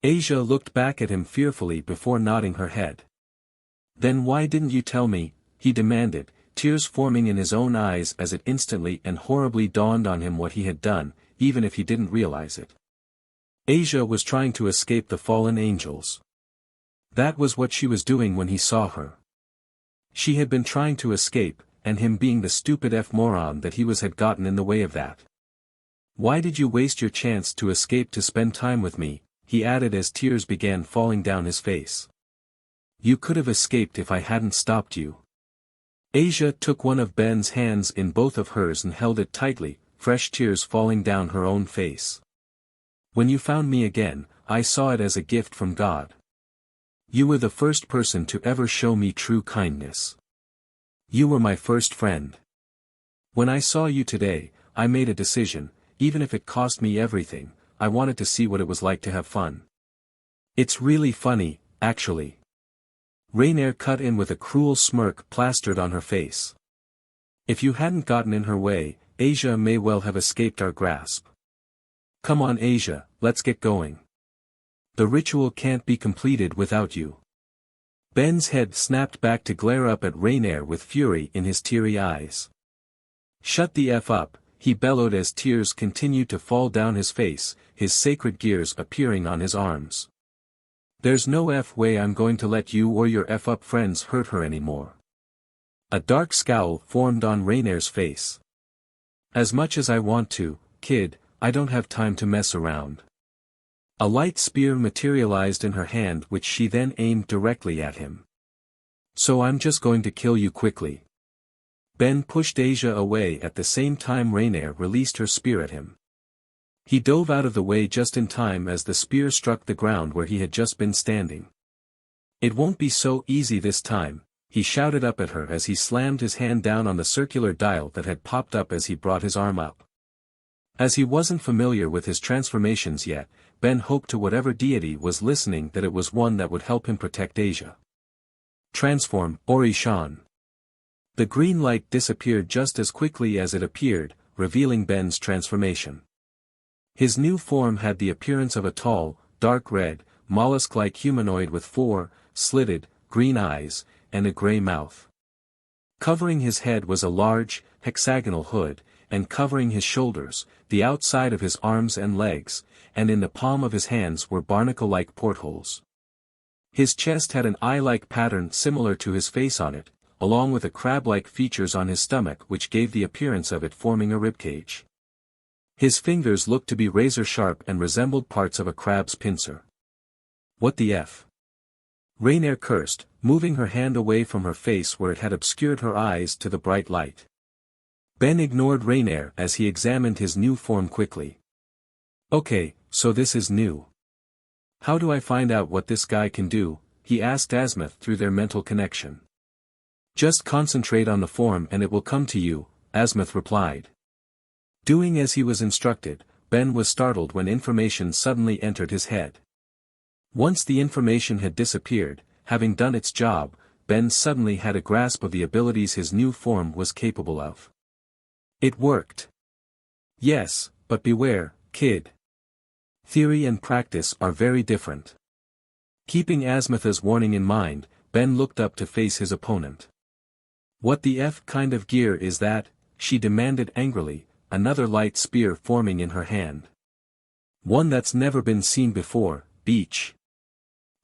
Asia looked back at him fearfully before nodding her head. "Then why didn't you tell me?" he demanded, tears forming in his own eyes as it instantly and horribly dawned on him what he had done, even if he didn't realize it. Asia was trying to escape the fallen angels. That was what she was doing when he saw her. She had been trying to escape, and him being the stupid moron that he was had gotten in the way of that. "Why did you waste your chance to escape to spend time with me?" he added as tears began falling down his face. "You could have escaped if I hadn't stopped you." Asia took one of Ben's hands in both of hers and held it tightly, fresh tears falling down her own face. "When you found me again, I saw it as a gift from God. You were the first person to ever show me true kindness. You were my first friend. When I saw you today, I made a decision, even if it cost me everything. I wanted to see what it was like to have fun. It's really funny, actually." Rainier cut in with a cruel smirk plastered on her face. "If you hadn't gotten in her way, Asia may well have escaped our grasp. Come on Asia, let's get going. The ritual can't be completed without you." Ben's head snapped back to glare up at Rainier with fury in his teary eyes. "Shut the F up," he bellowed as tears continued to fall down his face, his sacred gears appearing on his arms. "There's no way I'm going to let you or your F-up friends hurt her anymore." A dark scowl formed on Rainier's face. "As much as I want to, kid, I don't have time to mess around." A light spear materialized in her hand which she then aimed directly at him. "So I'm just going to kill you quickly." Ben pushed Asia away at the same time Rainier released her spear at him. He dove out of the way just in time as the spear struck the ground where he had just been standing. "It won't be so easy this time," he shouted up at her as he slammed his hand down on the circular dial that had popped up as he brought his arm up. As he wasn't familiar with his transformations yet, Ben hoped to whatever deity was listening that it was one that would help him protect Asia. "Transform, Orishan." The green light disappeared just as quickly as it appeared, revealing Ben's transformation. His new form had the appearance of a tall, dark red, mollusk-like humanoid with 4 slitted, green eyes, and a gray mouth. Covering his head was a large, hexagonal hood, and covering his shoulders, the outside of his arms and legs, and in the palm of his hands were barnacle-like portholes. His chest had an eye-like pattern similar to his face on it, along with a crab-like features on his stomach which gave the appearance of it forming a ribcage. His fingers looked to be razor-sharp and resembled parts of a crab's pincer. "What the F?" Rainier cursed, moving her hand away from her face where it had obscured her eyes to the bright light. Ben ignored Rainier as he examined his new form quickly. "Okay, so this is new. How do I find out what this guy can do?" he asked Azimuth through their mental connection. "Just concentrate on the form and it will come to you," Azimuth replied. Doing as he was instructed, Ben was startled when information suddenly entered his head. Once the information had disappeared, having done its job, Ben suddenly had a grasp of the abilities his new form was capable of. It worked. Yes, but beware, kid. Theory and practice are very different. Keeping Asmatha's warning in mind, Ben looked up to face his opponent. What the F kind of gear is that? She demanded angrily, another light spear forming in her hand. One that's never been seen before, beach.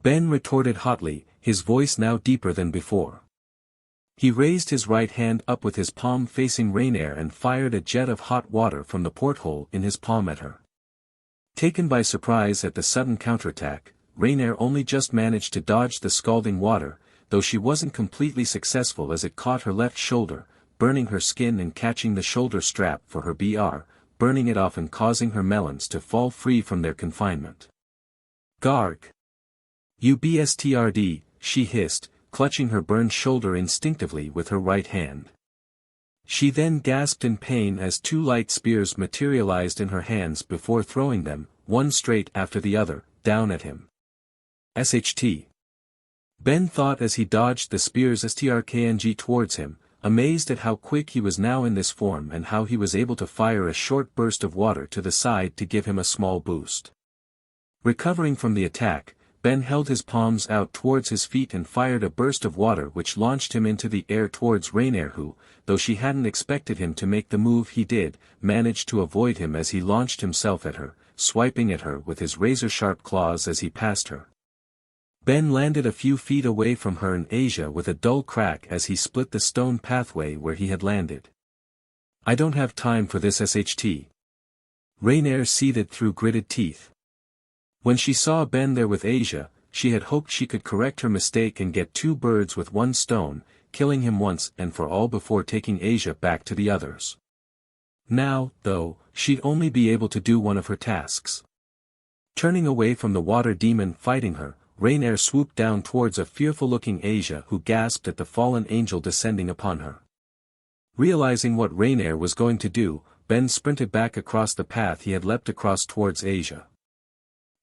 Ben retorted hotly, his voice now deeper than before. He raised his right hand up with his palm facing Rainier and fired a jet of hot water from the porthole in his palm at her. Taken by surprise at the sudden counterattack, Rainier only just managed to dodge the scalding water, though she wasn't completely successful as it caught her left shoulder, burning her skin and catching the shoulder strap for her BR, burning it off and causing her melons to fall free from their confinement. Garg. You bstrd, she hissed, clutching her burned shoulder instinctively with her right hand. She then gasped in pain as two light spears materialized in her hands before throwing them, one straight after the other, down at him. SHT. Ben thought as he dodged the spears strkng towards him, amazed at how quick he was now in this form and how he was able to fire a short burst of water to the side to give him a small boost. Recovering from the attack, Ben held his palms out towards his feet and fired a burst of water which launched him into the air towards Rainier who, though she hadn't expected him to make the move he did, managed to avoid him as he launched himself at her, swiping at her with his razor-sharp claws as he passed her. Ben landed a few feet away from her in Asia with a dull crack as he split the stone pathway where he had landed. I don't have time for this SHT. Rainier seethed through gritted teeth. When she saw Ben there with Asia, she had hoped she could correct her mistake and get two birds with one stone, killing him once and for all before taking Asia back to the others. Now, though, she'd only be able to do one of her tasks. Turning away from the water demon fighting her, Rainier swooped down towards a fearful-looking Asia who gasped at the fallen angel descending upon her. Realizing what Rainier was going to do, Ben sprinted back across the path he had leapt across towards Asia.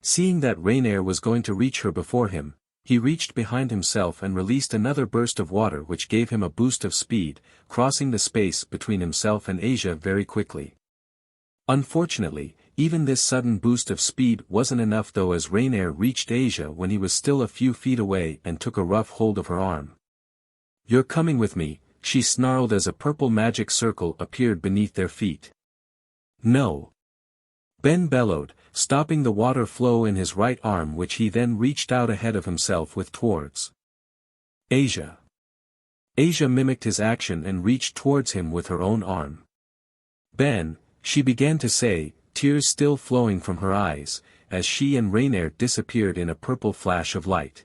Seeing that Rainier was going to reach her before him, he reached behind himself and released another burst of water which gave him a boost of speed, crossing the space between himself and Asia very quickly. Unfortunately, even this sudden boost of speed wasn't enough though as Rainier reached Asia when he was still a few feet away and took a rough hold of her arm. You're coming with me, she snarled as a purple magic circle appeared beneath their feet. No. Ben bellowed, stopping the water flow in his right arm which he then reached out ahead of himself with towards Asia. Asia mimicked his action and reached towards him with her own arm. Ben, she began to say, tears still flowing from her eyes, as she and Rainier disappeared in a purple flash of light.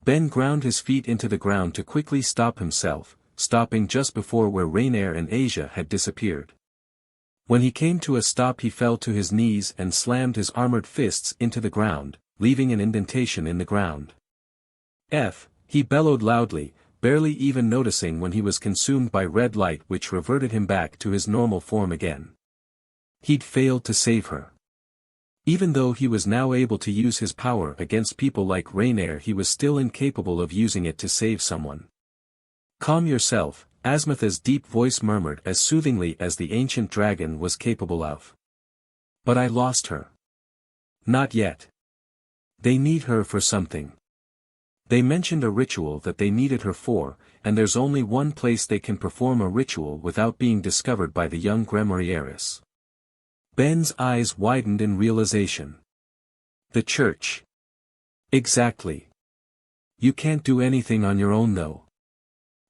Ben ground his feet into the ground to quickly stop himself, stopping just before where Rainier and Asia had disappeared. When he came to a stop he fell to his knees and slammed his armored fists into the ground, leaving an indentation in the ground. He bellowed loudly, barely even noticing when he was consumed by red light which reverted him back to his normal form again. He'd failed to save her. Even though he was now able to use his power against people like Rainier he was still incapable of using it to save someone. Calm yourself, Asmatha's deep voice murmured as soothingly as the ancient dragon was capable of. But I lost her. Not yet. They need her for something. They mentioned a ritual that they needed her for, and there's only one place they can perform a ritual without being discovered by the young Grimoire. Ben's eyes widened in realization. The church. Exactly. You can't do anything on your own though.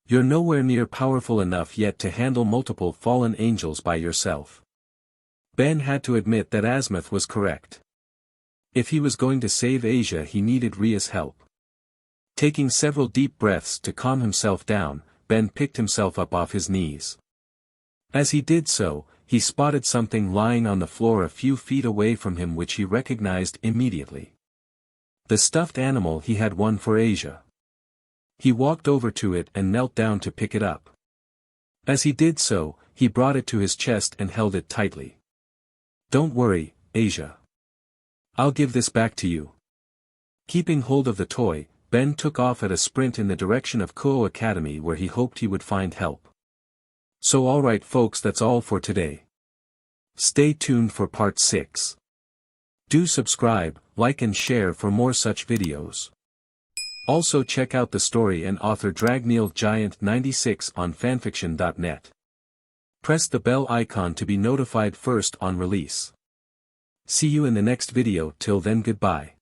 You're nowhere near powerful enough yet to handle multiple fallen angels by yourself. Ben had to admit that Asmath was correct. If he was going to save Asia he needed Rias' help. Taking several deep breaths to calm himself down, Ben picked himself up off his knees. As he did so, he spotted something lying on the floor a few feet away from him which he recognized immediately. The stuffed animal he had won for Asia. He walked over to it and knelt down to pick it up. As he did so, he brought it to his chest and held it tightly. "Don't worry, Asia. I'll give this back to you." Keeping hold of the toy, Ben took off at a sprint in the direction of Kuo Academy where he hoped he would find help. So alright folks, that's all for today. Stay tuned for part 6. Do subscribe, like and share for more such videos. Also check out the story and author Dragneil Giant 96 on fanfiction.net. Press the bell icon to be notified first on release. See you in the next video. Till then, goodbye.